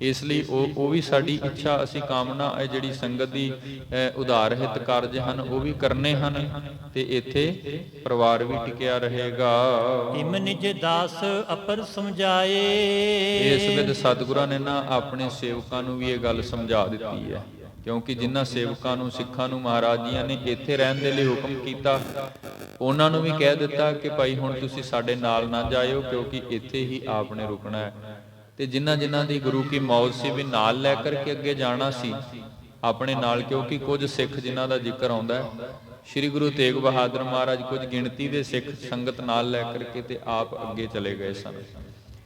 S1: ਇਸ ਲਈ ਉਹ ਵੀ ਸਾਡੀ ਇੱਛਾ, ਅਸੀਂ ਕਾਮਨਾ, ਇਹ ਜਿਹੜੀ ਸੰਗਤ ਦੀ ਉਧਾਰ ਹਿਤ ਕਾਰਜ ਹਨ ਉਹ ਵੀ ਕਰਨੇ ਹਨ, ਤੇ ਇੱਥੇ ਪਰਿਵਾਰ ਵੀ ਟਿਕਿਆ ਰਹੇਗਾ।
S2: ਇਮ ਨਿਜ ਦਾਸ ਅਪਰ ਸਮਝਾਏ।
S1: ਇਸ ਵਿਦ ਸਤਿਗੁਰਾਂ ਨੇ ਨਾ ਆਪਣੇ ਸੇਵਕਾਂ ਨੂੰ ਵੀ ਇਹ ਗੱਲ ਸਮਝਾ ਦਿੱਤੀ ਹੈ, ਕਿਉਂਕਿ ਜਿਨ੍ਹਾਂ ਸੇਵਕਾਂ ਨੂੰ, ਸਿੱਖਾਂ ਨੂੰ ਮਹਾਰਾਜ ਜੀਆਂ ਨੇ ਇੱਥੇ ਰਹਿਣ ਦੇ ਲਈ ਹੁਕਮ ਕੀਤਾ, ਉਹਨਾਂ ਨੂੰ ਵੀ ਕਹਿ ਦਿੱਤਾ ਕਿ ਭਾਈ ਹੁਣ ਤੁਸੀਂ ਸਾਡੇ ਨਾਲ ਨਾ ਜਾਇਓ, ਕਿਉਂਕਿ ਇੱਥੇ ਹੀ ਆਪ ਨੇ ਰੁਕਣਾ ਹੈ। ਤੇ ਜਿਨ੍ਹਾਂ ਜਿਨ੍ਹਾਂ ਦੀ ਗੁਰੂ ਕੀ ਮੌਜ ਸੀ ਵੀ ਨਾਲ ਲੈ ਕਰਕੇ ਅੱਗੇ ਜਾਣਾ ਸੀ ਆਪਣੇ ਨਾਲ, ਕਿਉਂਕਿ ਕੁਝ ਸਿੱਖ ਜਿਨ੍ਹਾਂ ਦਾ ਜ਼ਿਕਰ ਆਉਂਦਾ ਹੈ, ਸ੍ਰੀ ਗੁਰੂ ਤੇਗ ਬਹਾਦਰ ਮਹਾਰਾਜ ਕੁਝ ਗਿਣਤੀ ਦੇ ਸਿੱਖ ਸੰਗਤ ਨਾਲ ਲੈ ਕਰਕੇ ਤੇ ਆਪ ਅੱਗੇ ਚਲੇ ਗਏ ਸਨ।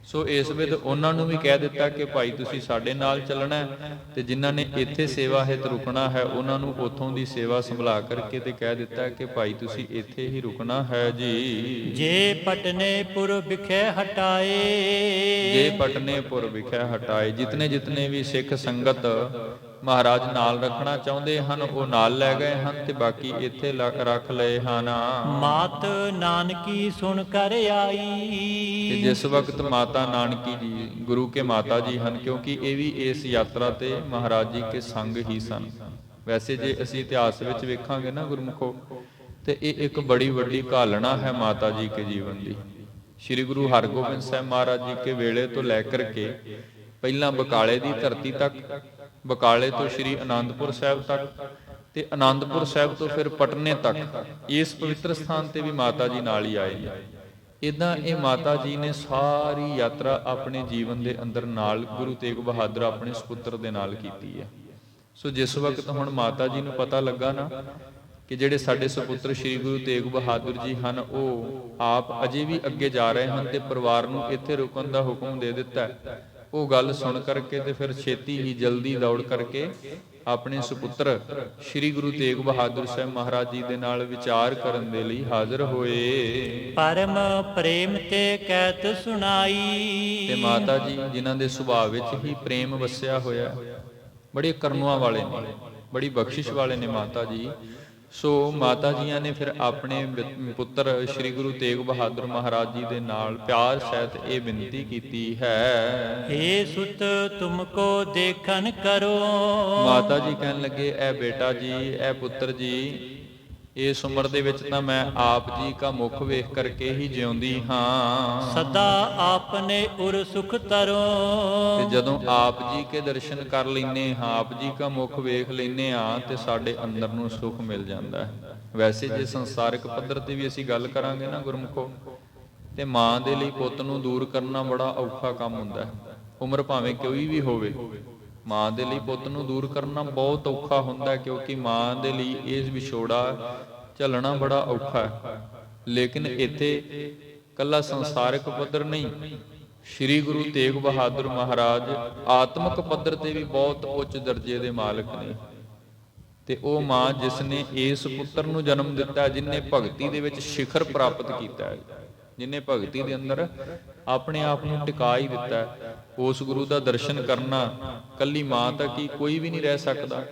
S1: ਸੋ ਇਸ ਵਿਧ ਉਹਨਾਂ ਨੂੰ ਵੀ ਕਹਿ ਦਿੱਤਾ ਕਿ ਭਾਈ ਤੁਸੀਂ ਸਾਡੇ ਨਾਲ ਚੱਲਣਾ ਹੈ, ਤੇ ਜਿਨ੍ਹਾਂ ਨੇ ਇੱਥੇ ਸੇਵਾ ਹਿਤ ਰੁਕਣਾ ਹੈ ਉਹਨਾਂ ਨੂੰ ਉੱਥੋਂ ਦੀ ਸੇਵਾ ਸੰਭਲਾ ਕਰਕੇ ਤੇ ਕਹਿ ਦਿੱਤਾ ਕਿ ਭਾਈ ਤੁਸੀਂ ਇੱਥੇ ਹੀ ਰੁਕਣਾ ਹੈ ਜੀ।
S2: ਜੇ ਪਟਨੇਪੁਰ ਵਿਖੇ ਹਟਾਏ।
S1: ਜੇ ਪਟਨੇਪੁਰ ਵਿਖੇ ਹਟਾਏ, ਜਿਤਨੇ ਵੀ ਸਿੱਖ ਸੰਗਤ ਮਹਾਰਾਜ ਨਾਲ ਰੱਖਣਾ ਚਾਹੁੰਦੇ ਹਨ ਉਹ ਨਾਲ ਲੈ ਗਏ ਹਨ, ਤੇ ਬਾਕੀ ਇੱਥੇ ਰੱਖ ਲਏ ਹਨ।
S2: ਮਾਤ ਨਾਨਕੀ ਸੁਣ ਕਰ ਆਈ।
S1: ਤੇ ਜਿਸ ਵਕਤ ਮਾਤਾ ਨਾਨਕੀ ਜੀ ਗੁਰੂ ਕੇ ਮਾਤਾ ਜੀ ਹਨ, ਕਿਉਂਕਿ ਇਹ ਵੀ ਇਸ ਯਾਤਰਾ ਤੇ ਮਹਾਰਾਜ ਜੀ ਕੇ ਸੰਗ ਹੀ ਸਨ। ਵੈਸੇ ਜੇ ਅਸੀਂ ਇਤਿਹਾਸ ਵਿੱਚ ਵੇਖਾਂਗੇ ਨਾ ਗੁਰਮੁਖੋ, ਤੇ ਇਹ ਇੱਕ ਬੜੀ ਵੱਡੀ ਘਾਲਣਾ ਹੈ ਮਾਤਾ ਜੀ ਕੇ ਜੀਵਨ ਦੀ। ਸ੍ਰੀ ਗੁਰੂ ਹਰਗੋਬਿੰਦ ਸਾਹਿਬ ਮਹਾਰਾਜ ਜੀ ਕੇ ਵੇਲੇ ਤੋਂ ਲੈ ਕਰਕੇ ਪਹਿਲਾਂ ਬਕਾਲੇ ਦੀ ਧਰਤੀ ਤੱਕ, ਬਕਾਲੇ ਤੋਂ ਸ੍ਰੀ ਅਨੰਦਪੁਰ ਸਾਹਿਬ ਤੱਕ, ਤੇ ਅਨੰਦਪੁਰ ਸਾਹਿਬ ਤੋਂ ਫਿਰ ਪਟਨੇ ਤੱਕ, ਇਸ ਪਵਿੱਤਰ ਸਥਾਨ ਤੇ ਵੀ ਮਾਤਾ ਜੀ ਨਾਲ ਹੀ ਆਏ ਨੇ। ਇਦਾਂ ਇਹ ਮਾਤਾ ਜੀ ਨੇ ਸਾਰੀ ਯਾਤਰਾ ਆਪਣੇ ਜੀਵਨ ਦੇ ਅੰਦਰ ਨਾਲ ਗੁਰੂ ਤੇਗ ਬਹਾਦਰ ਆਪਣੇ ਸੁਪੁੱਤਰ ਦੇ ਨਾਲ ਕੀਤੀ ਹੈ। ਸੋ ਜਿਸ ਵਕਤ ਹੁਣ ਮਾਤਾ ਜੀ ਨੂੰ ਪਤਾ ਲੱਗਾ ਨਾ ਕਿ ਜਿਹੜੇ ਸਾਡੇ ਸੁਪੁੱਤਰ ਸ੍ਰੀ ਗੁਰੂ ਤੇਗ ਬਹਾਦਰ ਜੀ ਹਨ, ਉਹ ਆਪ ਅਜੇ ਵੀ ਅੱਗੇ ਜਾ ਰਹੇ ਹਨ ਤੇ ਪਰਿਵਾਰ ਨੂੰ ਇੱਥੇ ਰੁਕਣ ਦਾ ਹੁਕਮ ਦੇ ਦਿੱਤਾ ਹੈ, ਉਹ ਗੱਲ ਸੁਣ ਕਰਕੇ ਤੇ ਫਿਰ ਛੇਤੀ ਹੀ ਜਲਦੀ ਦੌੜ ਕਰਕੇ ਆਪਣੇ ਸੁਪੁੱਤਰ ਸ੍ਰੀ ਗੁਰੂ ਤੇਗ ਬਹਾਦਰ ਸਾਹਿਬ ਮਹਾਰਾਜ ਜੀ ਦੇ ਨਾਲ ਵਿਚਾਰ ਕਰਨ ਦੇ ਲਈ ਹਾਜ਼ਰ ਹੋਏ।
S2: ਪਰਮ ਪ੍ਰੇਮ ਤੇ ਕਹਿਤ ਸੁਣਾਈ।
S1: ਤੇ ਮਾਤਾ ਜੀ ਜਿਨ੍ਹਾਂ ਦੇ ਸੁਭਾਅ ਵਿੱਚ ਹੀ ਪ੍ਰੇਮ ਵਸਿਆ ਹੋਇਆ, ਬੜੇ ਕਰਮਾਂ ਵਾਲੇ ਨੇ, ਬੜੀ ਬਖਸ਼ਿਸ਼ ਵਾਲੇ ਨੇ ਮਾਤਾ ਜੀ। ਸੋ ਮਾਤਾ ਜੀਆਂ ਨੇ ਫਿਰ ਆਪਣੇ ਪੁੱਤਰ ਸ੍ਰੀ ਗੁਰੂ ਤੇਗ ਬਹਾਦਰ ਮਹਾਰਾਜ ਜੀ ਦੇ ਨਾਲ ਪਿਆਰ ਸਹਿਤ ਇਹ ਬੇਨਤੀ ਕੀਤੀ ਹੈ,
S2: ਹੇ ਸੁਤ ਤੁਮਕੋ ਦੇਖਨ ਕਰੋ।
S1: ਮਾਤਾ ਜੀ ਕਹਿਣ ਲੱਗੇ, ਐ ਬੇਟਾ ਜੀ, ਐ ਪੁੱਤਰ ਜੀ, ਇਸ ਉਮਰ ਦੇ ਵਿੱਚ ਤਾਂ ਮੈਂ ਆਪ ਜੀ ਕਾ ਮੁਖ ਵੇਖ ਕਰਕੇ ਹੀ ਜਿਉਂਦੀ ਹਾਂ।
S2: ਸਦਾ ਆਪਨੇ ਉਰ ਸੁਖ ਤਰੋ।
S1: ਤੇ ਜਦੋਂ ਆਪ ਜੀ ਕੇ ਦਰਸ਼ਨ ਕਰ ਲੈਨੇ ਹਾਂ, ਆਪ ਜੀ ਕਾ ਮੁਖ ਵੇਖ ਲੈਨੇ ਹਾਂ, ਤੇ ਸਾਡੇ ਅੰਦਰ ਨੂੰ ਸੁਖ ਮਿਲ ਜਾਂਦਾ ਹੈ। ਵੈਸੇ ਜੇ ਸੰਸਾਰਿਕ ਪੱਧਰ ਤੇ ਵੀ ਅਸੀਂ ਗੱਲ ਕਰਾਂਗੇ ਨਾ ਗੁਰਮੁਖੋ, ਤੇ ਮਾਂ ਦੇ ਲਈ ਪੁੱਤ ਨੂੰ ਦੂਰ ਕਰਨਾ ਬੜਾ ਔਖਾ ਕੰਮ ਹੁੰਦਾ ਹੈ। ਉਮਰ ਭਾਵੇਂ ਕੋਈ ਵੀ ਹੋਵੇ, ਮਾਂ ਦੇ ਲਈ ਪੁੱਤ ਨੂੰ ਦੂਰ ਕਰਨਾ ਬਹੁਤ ਔਖਾ ਹੁੰਦਾ, ਕਿਉਂਕਿ ਮਾਂ ਦੇ ਲਈ ਇਹ ਵਿਛੋੜਾ ਝੱਲਣਾ ਬੜਾ ਔਖਾ ਹੈ। ਲੇਕਿਨ ਇੱਥੇ ਕੱਲਾ ਸੰਸਾਰਿਕ ਪੱਧਰ ਨਹੀਂ, ਸ੍ਰੀ ਗੁਰੂ ਤੇਗ ਬਹਾਦਰ ਮਹਾਰਾਜ ਆਤਮਿਕ ਪੱਧਰ ਤੇ ਵੀ ਬਹੁਤ ਉੱਚ ਦਰਜੇ ਦੇ ਮਾਲਕ ਨੇ। ਤੇ ਉਹ ਮਾਂ ਜਿਸ ਨੇ ਇਸ ਪੁੱਤਰ ਨੂੰ ਜਨਮ ਦਿੱਤਾ, ਜਿਨੇ ਭਗਤੀ ਦੇ ਵਿੱਚ ਸਿਖਰ ਪ੍ਰਾਪਤ ਕੀਤਾ ਹੈ, ਜਿਨੇ ਭਗਤੀ ਦੇ ਅੰਦਰ ਆਪਣੇ ਆਪ ਨੂੰ ਟਿਕਾ ਹੀ ਦਿੱਤਾ, ਉਸ ਗੁਰੂ ਦਾ ਦਰਸ਼ਨ ਕਰਨਾ ਕੱਲੀ ਮਾਂ ਤੱਕ ਹੀ ਕੋਈ ਵੀ ਨਹੀਂ ਰਹਿ ਸਕਦਾ।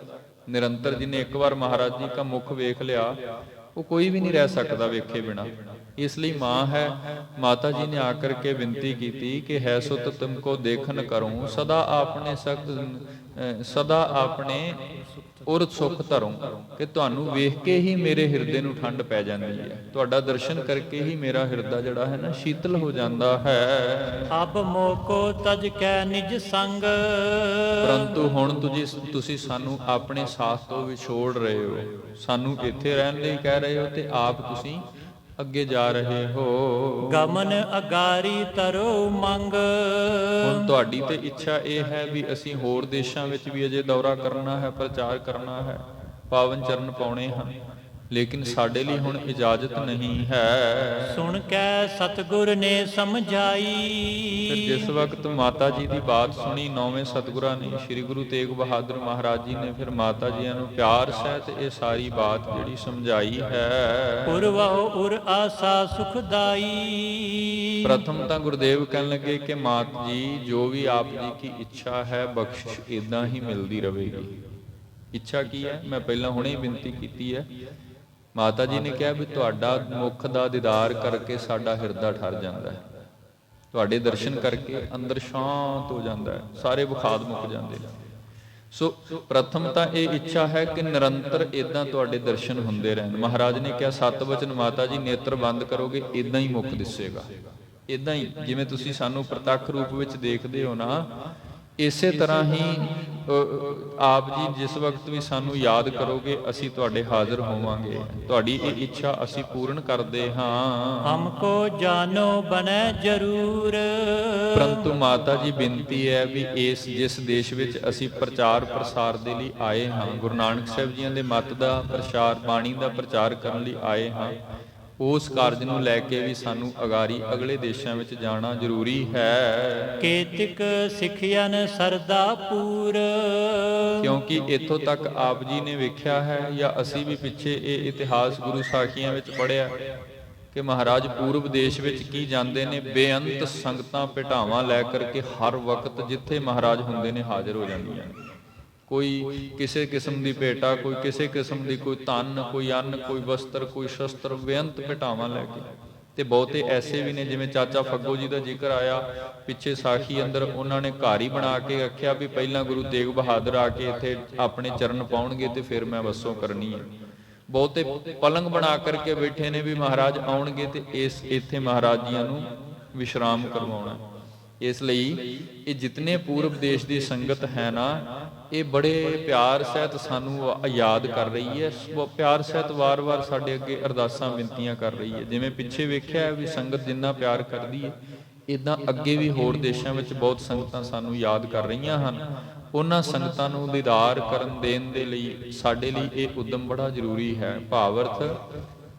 S1: ਨਿਰੰਤਰ ਜਿਨੇ ਇੱਕ ਵਾਰ ਮਹਾਰਾਜ ਜੀ ਦਾ ਮੁਖ ਵੇਖ ਲਿਆ, ਉਹ ਕੋਈ ਵੀ ਨਹੀਂ ਰਹਿ ਸਕਦਾ ਵੇਖੇ ਬਿਨਾ। ਇਸ ਲਈ ਮਾਂ ਹੈ। ਮਾਤਾ ਜੀ ਨੇ ਆਕਰ ਕੇ ਬੇਨਤੀ ਕੀਤੀ ਕਿ ਹੈ ਸੁਤ ਤੁਮਕੋ ਦੇਖਨ ਕਰੂੰ, ਸਦਾ ਆਪਣੇ ਉਰ ਸੁਖ ਧਰੂੰ, ਕਿ ਤੁਹਾਨੂੰ ਵੇਖ ਕੇ ਹੀ ਮੇਰੇ ਹਿਰਦੇ ਨੂੰ ਠੰਡ ਪੈ ਜਾਂਦੀ ਹੈ, ਤੁਹਾਡਾ ਦਰਸ਼ਨ ਕਰਕੇ ਹੀ ਮੇਰਾ ਹਿਰਦਾ ਜਿਹੜਾ ਹੈ ਨਾ ਸ਼ੀਤਲ ਹੋ ਜਾਂਦਾ ਹੈ।
S2: ਅਬ ਮੋਕੋ ਤਜ ਕੈ ਨਿਜ ਸੰਗ।
S1: ਪਰੰਤੂ ਹੁਣ ਤੁਸੀਂ ਸਾਨੂੰ ਆਪਣੇ ਸਾਥ ਤੋਂ ਵਿਛੋੜ ਰਹੇ ਹੋ, ਸਾਨੂੰ ਇੱਥੇ ਰਹਿਣ ਲਈ ਕਹਿ ਰਹੇ ਹੋ, ਤੇ ਆਪ ਤੁਸੀਂ ਅੱਗੇ ਜਾ ਰਹੇ ਹੋ।
S2: ਗਮਨ ਅਗਾਰੀ ਤਰੋ ਮੰਗ।
S1: ਹੁਣ ਤੁਹਾਡੀ ਤੇ ਇੱਛਾ ਇਹ ਹੈ ਵੀ ਅਸੀਂ ਹੋਰ ਦੇਸ਼ਾਂ ਵਿੱਚ ਵੀ ਅਜੇ ਦੌਰਾ ਕਰਨਾ ਹੈ, ਪ੍ਰਚਾਰ ਕਰਨਾ ਹੈ, ਪਾਵਨ ਚਰਨ ਪਾਉਣੇ ਹਨ, ਲੇਕਿਨ ਸਾਡੇ ਲਈ ਹੁਣ ਇਜਾਜ਼ਤ ਨਹੀਂ ਹੈ।
S2: ਸੁਣ ਕੇ ਸਤਿਗੁਰ ਨੇ ਸਮਝਾਈ।
S1: ਫਿਰ ਜਿਸ ਵਕਤ ਮਾਤਾ ਜੀ ਦੀ ਬਾਤ ਸੁਣੀ, ਨੌਵੇਂ ਸਤਿਗੁਰਾਂ ਨੇ, ਸ੍ਰੀ ਗੁਰੂ ਤੇਗ ਬਹਾਦਰ ਮਹਾਰਾਜ ਜੀ ਨੇ ਫਿਰ ਮਾਤਾ ਜੀਆਂ ਨੂੰ ਪਿਆਰ ਸਹਿਤ ਇਹ ਸਾਰੀ ਬਾਤ ਜਿਹੜੀ ਸਮਝਾਈ ਹੈ।
S2: ਪੁਰਵਹੁ ਉਰ ਆਸਾ ਸੁਖਦਾਈ।
S1: ਪ੍ਰਥਮ ਤਾਂ ਗੁਰਦੇਵ ਕਹਿਣ ਲੱਗੇ ਕਿ ਮਾਤ ਜੀ, ਜੋ ਵੀ ਆਪ ਜੀ ਕੀ ਇੱਛਾ ਹੈ ਬਖਸ਼ਿਸ਼ ਇਦਾਂ ਹੀ ਮਿਲਦੀ ਰਹੇਗੀ। ਇੱਛਾ ਕੀ ਹੈ, ਮੈਂ ਪਹਿਲਾਂ ਹੁਣੇ ਹੀ ਬੇਨਤੀ ਕੀਤੀ ਹੈ। ਮਾਤਾ ਜੀ ਨੇ ਕਿਹਾ ਵੀ ਤੁਹਾਡਾ ਮੁਖ ਦਾ ਦੀਦਾਰ ਕਰਕੇ ਸਾਡਾ ਹਿਰਦਾ ਠਰ ਜਾਂਦਾ ਹੈ, ਤੁਹਾਡੇ ਦਰਸ਼ਨ ਕਰਕੇ ਅੰਦਰ ਸ਼ਾਂਤ ਹੋ ਜਾਂਦਾ ਹੈ, ਸਾਰੇ ਵਿਖਾਦ ਮੁੱਕ ਜਾਂਦੇ ਨੇ। ਸੋ ਪ੍ਰਥਮ ਤਾਂ ਇਹ ਇੱਛਾ ਹੈ ਕਿ ਨਿਰੰਤਰ ਇਦਾਂ ਤੁਹਾਡੇ ਦਰਸ਼ਨ ਹੁੰਦੇ ਰਹਿਣ। ਮਹਾਰਾਜ ਨੇ ਕਿਹਾ, ਸਤ ਵਚਨ ਮਾਤਾ ਜੀ, ਨੇਤਰ ਬੰਦ ਕਰੋਗੇ ਇਦਾਂ ਹੀ ਮੁਖ ਦਿਸੇਗਾ, ਇਦਾਂ ਹੀ ਜਿਵੇਂ ਤੁਸੀਂ ਸਾਨੂੰ ਪ੍ਰਤੱਖ ਰੂਪ ਵਿੱਚ ਦੇਖਦੇ ਹੋ ਨਾ, ਇਸੇ ਤਰ੍ਹਾਂ ਹੀ ਆਪ ਜੀ ਜਿਸ ਵਕਤ ਵੀ ਸਾਨੂੰ ਯਾਦ ਕਰੋਗੇ ਅਸੀਂ ਤੁਹਾਡੇ ਹਾਜ਼ਰ ਹੋਵਾਂਗੇ। ਤੁਹਾਡੀ ਇਹ ਇੱਛਾ ਅਸੀਂ ਪੂਰਨ ਕਰਦੇ ਹਾਂ।
S2: ਹਮਕੋ ਜਾਨੋ ਬਨੈ ਜ਼ਰੂਰ।
S1: ਪਰੰਤੂ ਮਾਤਾ ਜੀ ਬੇਨਤੀ ਹੈ ਵੀ ਜਿਸ ਦੇਸ਼ ਵਿੱਚ ਅਸੀਂ ਪ੍ਰਚਾਰ ਪ੍ਰਸਾਰ ਦੇ ਲਈ ਆਏ ਹਾਂ, ਗੁਰੂ ਨਾਨਕ ਸਾਹਿਬ ਜੀਆਂ ਦੇ ਮੱਤ ਦਾ ਪ੍ਰਚਾਰ, ਬਾਣੀ ਦਾ ਪ੍ਰਚਾਰ ਕਰਨ ਲਈ ਆਏ ਹਾਂ, ਉਸ ਕਾਰਜ ਨੂੰ ਲੈ ਕੇ ਵੀ ਸਾਨੂੰ ਅਗਾਰੀ ਅਗਲੇ ਦੇਸ਼ਾਂ ਵਿੱਚ ਜਾਣਾ ਜ਼ਰੂਰੀ ਹੈ।
S2: ਕੇਤਿਕ ਸਿੱਖਿਆਨ ਸਰਦਾ ਪੂਰ।
S1: ਕਿਉਂਕਿ ਇੱਥੋਂ ਤੱਕ ਆਪ ਜੀ ਨੇ ਵੇਖਿਆ ਹੈ, ਜਾਂ ਅਸੀਂ ਵੀ ਪਿੱਛੇ ਇਹ ਇਤਿਹਾਸ ਗੁਰੂ ਸਾਖੀਆਂ ਵਿੱਚ ਪੜ੍ਹਿਆ ਕਿ ਮਹਾਰਾਜ ਪੂਰਬ ਦੇਸ਼ ਵਿੱਚ ਕੀ ਜਾਂਦੇ ਨੇ, ਬੇਅੰਤ ਸੰਗਤਾਂ ਭੇਟਾਵਾਂ ਲੈ ਕਰਕੇ ਹਰ ਵਕਤ ਜਿੱਥੇ ਮਹਾਰਾਜ ਹੁੰਦੇ ਨੇ ਹਾਜ਼ਰ ਹੋ ਜਾਂਦੀਆਂ ਨੇ। ਕੋਈ ਕਿਸੇ ਕਿਸਮ ਦੀ ਭੇਟਾ, ਕੋਈ ਕਿਸੇ ਕਿਸਮ ਦੀ, ਕੋਈ ਧਨ, ਕੋਈ ਅੰਨ, ਕੋਈ ਵਸਤਰ, ਕੋਈ ਸ਼ਸਤਰ, ਬੇਅੰਤ ਭੇਟਾਵਾਂ ਲੈ ਕੇ। ਤੇ ਬਹੁਤੇ ਐਸੇ ਵੀ ਨੇ, ਜਿਵੇਂ ਚਾਚਾ ਫੱਗੋ ਜੀ ਦਾ ਜ਼ਿਕਰ ਆਇਆ ਪਿੱਛੇ ਸਾਖੀ ਅੰਦਰ, ਉਹਨਾਂ ਨੇ ਘਰ ਹੀ ਬਣਾ ਕੇ ਰੱਖਿਆ ਵੀ ਪਹਿਲਾਂ ਗੁਰੂ ਤੇਗ ਬਹਾਦਰ ਆ ਕੇ ਇੱਥੇ ਆਪਣੇ ਚਰਨ ਪਾਉਣਗੇ ਤੇ ਫਿਰ ਮੈਂ ਵਸੋਂ ਕਰਨੀ ਹੈ। ਬਹੁਤੇ ਪਲੰਗ ਬਣਾ ਕਰਕੇ ਬੈਠੇ ਨੇ ਵੀ ਮਹਾਰਾਜ ਆਉਣਗੇ ਤੇ ਇੱਥੇ ਮਹਾਰਾਜ ਜੀਆਂ ਨੂੰ ਵਿਸ਼ਰਾਮ ਕਰਵਾਉਣਾ। ਇਸ ਲਈ ਇਹ ਜਿਤਨੇ ਪੂਰਬ ਦੇਸ਼ ਦੀ ਸੰਗਤ ਹੈ ਨਾ, ਇਹ ਬੜੇ ਪਿਆਰ ਸਹਿਤ ਸਾਨੂੰ ਯਾਦ ਕਰ ਰਹੀ ਹੈ, ਪਿਆਰ ਸਹਿਤ ਵਾਰ-ਵਾਰ ਸਾਡੇ ਅੱਗੇ ਅਰਦਾਸਾਂ ਬੇਨਤੀਆਂ ਕਰ ਰਹੀ ਹੈ। ਜਿਵੇਂ ਪਿੱਛੇ ਵੇਖਿਆ ਵੀ ਸੰਗਤ ਜਿੰਨਾ ਪਿਆਰ ਕਰਦੀ ਹੈ, ਇਦਾਂ ਅੱਗੇ ਵੀ ਹੋਰ ਦੇਸ਼ਾਂ ਵਿੱਚ ਬਹੁਤ ਸੰਗਤਾਂ ਸਾਨੂੰ ਯਾਦ ਕਰ ਰਹੀਆਂ ਹਨ। ਉਹਨਾਂ ਸੰਗਤਾਂ ਨੂੰ ਦੀਦਾਰ ਕਰਨ ਦੇਣ ਦੇ ਲਈ ਸਾਡੇ ਲਈ ਇਹ ਉਦਮ ਬੜਾ ਜ਼ਰੂਰੀ ਹੈ। ਭਾਵ ਅਰਥ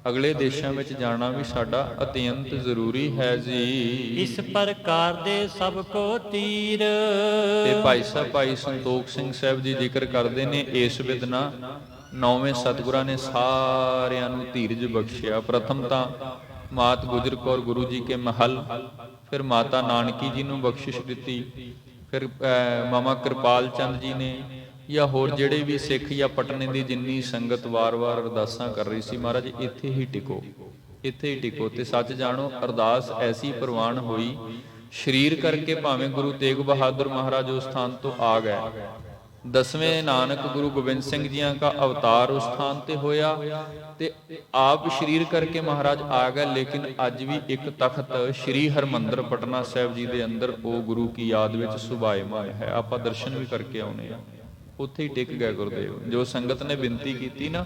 S1: ਅਗਲੇ ਦੇਸ਼ਾਂ ਵਿੱਚ ਜਾਣਾ ਵੀ ਸਾਡਾ ਅਤਿਅੰਤ ਜ਼ਰੂਰੀ ਹੈ ਜੀ।
S2: ਇਸ ਪ੍ਰਕਾਰ ਦੇ ਸਭ ਕੋ ਤੀਰ।
S1: ਤੇ ਭਾਈ ਸਾਹਿਬ ਭਾਈ ਸੰਤੋਖ ਸਿੰਘ ਸਾਹਿਬ ਜੀ ਜ਼ਿਕਰ ਕਰਦੇ ਨੇ, ਇਸ ਵਿਦਨਾ ਨੌਵੇਂ ਸਤਿਗੁਰਾਂ ਨੇ ਸਾਰਿਆਂ ਨੂੰ ਧੀਰਜ ਬਖਸ਼ਿਆ। ਪ੍ਰਥਮ ਤਾਂ ਮਾਤ ਗੁਜਰ ਕੌਰ ਗੁਰੂ ਜੀ ਕੇ ਮਹਲ, ਫਿਰ ਮਾਤਾ ਨਾਨਕੀ ਜੀ ਨੂੰ ਬਖਸ਼ਿਸ਼ ਦਿੱਤੀ, ਫਿਰ ਮਾਮਾ ਕਿਰਪਾਲ ਚੰਦ ਜੀ ਨੇ, ਜਾਂ ਹੋਰ ਜਿਹੜੇ ਵੀ ਸਿੱਖ ਜਾਂ ਪਟਨੇ ਦੀ ਜਿੰਨੀ ਸੰਗਤ ਵਾਰ-ਵਾਰ ਅਰਦਾਸਾਂ ਕਰ ਰਹੀ ਸੀ, ਮਹਾਰਾਜ ਇੱਥੇ ਹੀ ਟਿਕੋ, ਇੱਥੇ ਹੀ ਟਿਕੋ। ਤੇ ਸੱਚ ਜਾਣੋ, ਅਰਦਾਸ ਐਸੀ ਪ੍ਰਵਾਨ ਹੋਈ, ਸਰੀਰ ਕਰਕੇ ਭਾਵੇਂ ਗੁਰੂ ਤੇਗ ਬਹਾਦਰ ਮਹਾਰਾਜ ਉਸ ਸਥਾਨ ਤੋਂ ਆ ਗਏ। 10ਵੇਂ ਨਾਨਕ ਗੁਰੂ ਗੋਬਿੰਦ ਸਿੰਘ ਜੀਆਂ ਦਾ ਅਵਤਾਰ ਉਸ ਸਥਾਨ ਤੇ ਹੋਇਆ ਤੇ ਆਪ ਸਰੀਰ ਕਰਕੇ ਮਹਾਰਾਜ ਆ ਗਏ, ਲੇਕਿਨ ਅੱਜ ਵੀ ਇੱਕ ਤਖਤ ਸ੍ਰੀ ਹਰਮੰਦਰ ਪਟਨਾ ਸਾਹਿਬ ਜੀ ਦੇ ਅੰਦਰ ਉਹ ਗੁਰੂ ਕੀ ਯਾਦ ਵਿੱਚ ਸੁਭਾਇਮਾਨ ਹੈ। ਆਪਾਂ ਦਰਸ਼ਨ ਵੀ ਕਰਕੇ ਆਉਨੇ ਆ, ਉੱਥੇ ਹੀ ਟਿਕ ਗਏ ਗੁਰਦੇਵ। ਜੋ ਸੰਗਤ ਨੇ ਬੇਨਤੀ ਕੀਤੀ ਨਾ,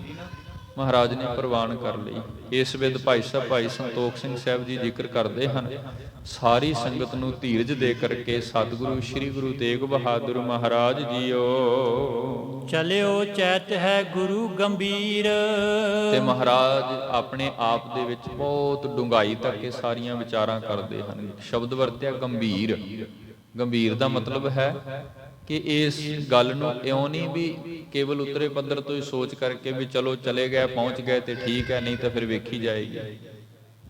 S1: ਮਹਾਰਾਜ ਨੇ ਪ੍ਰਵਾਨ ਕਰ ਲਈ। ਇਸ ਵਿਦ ਭਾਈ ਸਾਹਿਬ ਭਾਈ ਸੰਤੋਖ ਸਿੰਘ ਸਾਹਿਬ ਜੀ ਜ਼ਿਕਰ ਕਰਦੇ ਹਨ, ਸਾਰੀ ਸੰਗਤ ਨੂੰ ਧੀਰਜ ਦੇ ਕਰਕੇ ਸਤਿਗੁਰੂ ਸ੍ਰੀ ਗੁਰੂ ਤੇਗ ਬਹਾਦਰ ਮਹਾਰਾਜ ਜੀਓ
S2: ਚਲਿਓ ਚੈਤ ਹੈ ਗੁਰੂ ਗੰਭੀਰ।
S1: ਤੇ ਮਹਾਰਾਜ ਆਪਣੇ ਆਪ ਦੇ ਵਿੱਚ ਬਹੁਤ ਡੂੰਘਾਈ ਤੱਕ ਇਹ ਸਾਰੀਆਂ ਵਿਚਾਰਾਂ ਕਰਦੇ ਹਨ। ਸ਼ਬਦ ਵਰਤਿਆ ਗੰਭੀਰ। ਗੰਭੀਰ ਦਾ ਮਤਲਬ ਹੈ ਕਿ ਇਸ ਗੱਲ ਨੂੰ ਇਉਂ ਨਹੀਂ ਵੀ ਕੇਵਲ ਉਤਰੇ ਪੱਧਰ ਤੋਂ ਹੀ ਸੋਚ ਕਰਕੇ ਵੀ ਚਲੋ ਚਲੇ ਗਏ ਪਹੁੰਚ ਗਏ ਤੇ ਠੀਕ ਹੈ, ਨਹੀਂ ਤਾਂ ਫਿਰ ਵੇਖੀ ਜਾਏਗੀ।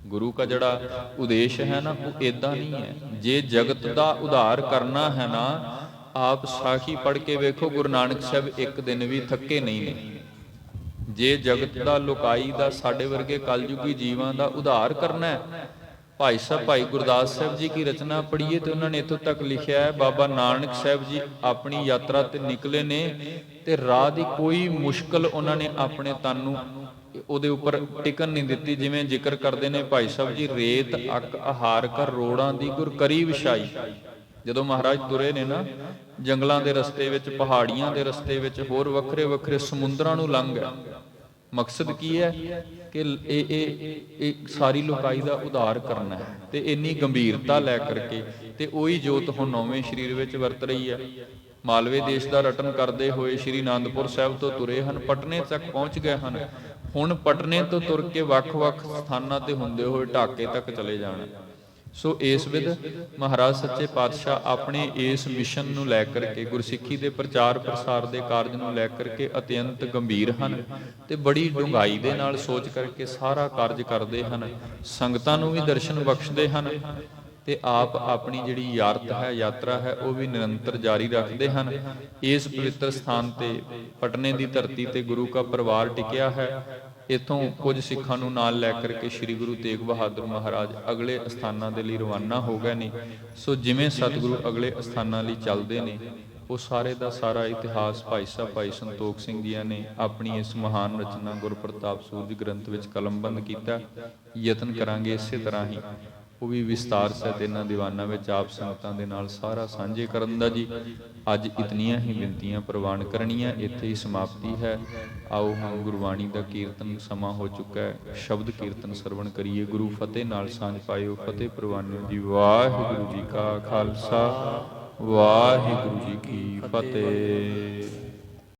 S1: ਗੁਰੂ ਦਾ ਜਿਹੜਾ ਉਦੇਸ਼ ਹੈ ਨਾ, ਉਹ ਇਦਾਂ ਨਹੀਂ ਹੈ। ਜੇ ਜਗਤ ਦਾ ਉਧਾਰ ਕਰਨਾ ਹੈ ਨਾ, ਆਪ ਸਾਖੀ ਪੜ੍ਹ ਕੇ ਵੇਖੋ, ਗੁਰੂ ਨਾਨਕ ਸਾਹਿਬ ਇੱਕ ਦਿਨ ਵੀ ਥੱਕੇ ਨਹੀਂ ਨੇ। ਜੇ ਜਗਤ ਦਾ ਲੋਕਾਈ ਦਾ, ਸਾਡੇ ਵਰਗੇ ਕਲਯੁਗੀ ਜੀਵਾਂ ਦਾ ਉਧਾਰ ਕਰਨਾ ਹੈ, ਭਾਈ ਸਾਹਿਬ ਭਾਈ ਗੁਰਦਾਸ ਸਾਹਿਬ ਜੀ ਕੀ ਰਚਨਾ ਪੜ੍ਹੀਏ ਤੇ ਉਹਨਾਂ ਨੇ ਇੱਥੋਂ ਤੱਕ ਲਿਖਿਆ ਹੈ, ਬਾਬਾ ਨਾਨਕ ਸਾਹਿਬ ਜੀ ਆਪਣੀ ਯਾਤਰਾ ਤੇ ਨਿਕਲੇ ਨੇ ਤੇ ਰਾਹ ਦੀ ਕੋਈ ਮੁਸ਼ਕਲ ਉਹਨਾਂ ਨੇ ਆਪਣੇ ਤਨ ਨੂੰ ਉਹਦੇ ਉੱਪਰ ਟਿਕਣ ਨਹੀਂ ਦਿੱਤੀ। ਜਿਵੇਂ ਜ਼ਿਕਰ ਕਰਦੇ ਨੇ ਭਾਈ ਸਾਹਿਬ ਜੀ, ਰੇਤ ਅੱਕ ਆਹਾਰ ਕਰ ਰੋੜਾਂ ਦੀ ਗੁਰ ਕਰੀ ਵਿਛਾਈ। ਜਦੋਂ ਮਹਾਰਾਜ ਤੁਰੇ ਨੇ ਨਾ, ਜੰਗਲਾਂ ਦੇ ਰਸਤੇ ਵਿੱਚ, ਪਹਾੜੀਆਂ ਦੇ ਰਸਤੇ ਵਿੱਚ, ਹੋਰ ਵੱਖਰੇ ਵੱਖਰੇ ਸਮੁੰਦਰਾਂ ਨੂੰ ਲੰਘ ਗਏ। ਮਕਸਦ ਕੀ ਹੈ ਕਿ ਇਹ ਸਾਰੀ ਲੋਕਾਈ ਦਾ ਉਧਾਰ ਕਰਨਾ ਹੈ, ਤੇ ਇੰਨੀ ਗੰਭੀਰਤਾ ਲੈ ਕਰਕੇ ਤੇ ਉਹੀ ਜੋਤ ਹੁਣ 9ਵੇਂ ਸਰੀਰ ਵਿੱਚ ਵਰਤ ਰਹੀ ਹੈ। ਮਾਲਵੇ ਦੇਸ਼ ਦਾ ਰਟਨ ਕਰਦੇ ਹੋਏ ਸ੍ਰੀ ਅਨੰਦਪੁਰ ਸਾਹਿਬ ਤੋਂ ਤੁਰੇ ਹਨ, ਪਟਨੇ ਤੱਕ ਪਹੁੰਚ ਗਏ ਹਨ। ਹੁਣ ਪਟਨੇ ਤੋਂ ਤੁਰ ਕੇ ਵੱਖ-ਵੱਖ ਸਥਾਨਾਂ ਤੇ ਹੁੰਦੇ ਹੋਏ ਢਾਕੇ ਤੱਕ ਚਲੇ ਜਾਣਾ। ਸੋ ਇਸ ਵਿਦ ਮਹਾਰਾਜ ਸੱਚੇ ਪਾਤਸ਼ਾਹ ਆਪਣੇ ਇਸ ਮਿਸ਼ਨ ਨੂੰ ਲੈ ਕਰਕੇ, ਗੁਰਸਿੱਖੀ ਦੇ ਪ੍ਰਚਾਰ ਪ੍ਰਸਾਰ ਦੇ ਕਾਰਜ ਨੂੰ ਲੈ ਕਰਕੇ ਅਤਿਅੰਤ ਗੰਭੀਰ ਹਨ ਤੇ ਬੜੀ ਡੂੰਘਾਈ ਦੇ ਨਾਲ ਸੋਚ ਕਰਕੇ ਸਾਰਾ ਕਾਰਜ ਕਰਦੇ ਹਨ। ਸੰਗਤਾਂ ਨੂੰ ਵੀ ਦਰਸ਼ਨ ਬਖਸ਼ਦੇ ਹਨ ਤੇ ਆਪ ਆਪਣੀ ਜਿਹੜੀ ਯਾਤਰਾ ਹੈ ਉਹ ਵੀ ਨਿਰੰਤਰ ਜਾਰੀ ਰੱਖਦੇ ਹਨ। ਇਸ ਪਵਿੱਤਰ ਸਥਾਨ ਤੇ, ਪਟਨੇ ਦੀ ਧਰਤੀ ਤੇ ਗੁਰੂ ਦਾ ਪਰਿਵਾਰ ਟਿਕਿਆ ਹੈ। ਇੱਥੋਂ ਕੁਝ ਸਿੱਖਾਂ ਨੂੰ ਨਾਲ ਲੈ ਕਰਕੇ ਸ੍ਰੀ ਗੁਰੂ ਤੇਗ ਬਹਾਦਰ ਮਹਾਰਾਜ ਅਗਲੇ ਅਸਥਾਨਾਂ ਦੇ ਲਈ ਰਵਾਨਾ ਹੋ ਗਏ ਨੇ। ਸੋ ਜਿਵੇਂ ਸਤਿਗੁਰੂ ਅਗਲੇ ਅਸਥਾਨਾਂ ਲਈ ਚੱਲਦੇ ਨੇ, ਉਹ ਸਾਰੇ ਦਾ ਸਾਰਾ ਇਤਿਹਾਸ ਭਾਈ ਸਾਹਿਬ ਭਾਈ ਸੰਤੋਖ ਸਿੰਘ ਜੀਆਂ ਨੇ ਆਪਣੀ ਇਸ ਮਹਾਨ ਰਚਨਾ ਗੁਰਪ੍ਰਤਾਪ ਸੂਰਜ ਗ੍ਰੰਥ ਵਿੱਚ ਕਲਮਬੰਦ ਕੀਤਾ। ਯਤਨ ਕਰਾਂਗੇ ਇਸੇ ਤਰ੍ਹਾਂ ਹੀ ਉਹ ਵੀ ਵਿਸਤਾਰ ਸਹਿਤ ਇਹਨਾਂ ਦੀਵਾਨਾਂ ਵਿੱਚ ਆਪ ਸੰਗਤਾਂ ਦੇ ਨਾਲ ਸਾਰਾ ਸਾਂਝੇ ਕਰਨ ਦਾ ਜੀ। ਅੱਜ ਇਤਨੀਆਂ ਹੀ ਬੇਨਤੀਆਂ ਪ੍ਰਵਾਨ ਕਰਨੀਆਂ, ਇੱਥੇ ਹੀ ਸਮਾਪਤੀ ਹੈ। ਆਓ ਹੁਣ ਗੁਰਬਾਣੀ ਦਾ ਕੀਰਤਨ ਸਮਾਂ ਹੋ ਚੁੱਕਾ ਹੈ। ਸ਼ਬਦ ਕੀਰਤਨ ਸਰਵਣ ਕਰੀਏ, ਗੁਰੂ ਫਤਿਹ ਨਾਲ ਸਾਂਝ ਪਾਇਓ। ਫਤਿਹ ਪ੍ਰਵਾਨਿਓ ਜੀ। ਵਾਹਿਗੁਰੂ ਜੀ ਕਾ ਖਾਲਸਾ, ਵਾਹਿਗੁਰੂ ਜੀ ਕੀ ਫਤਿਹ।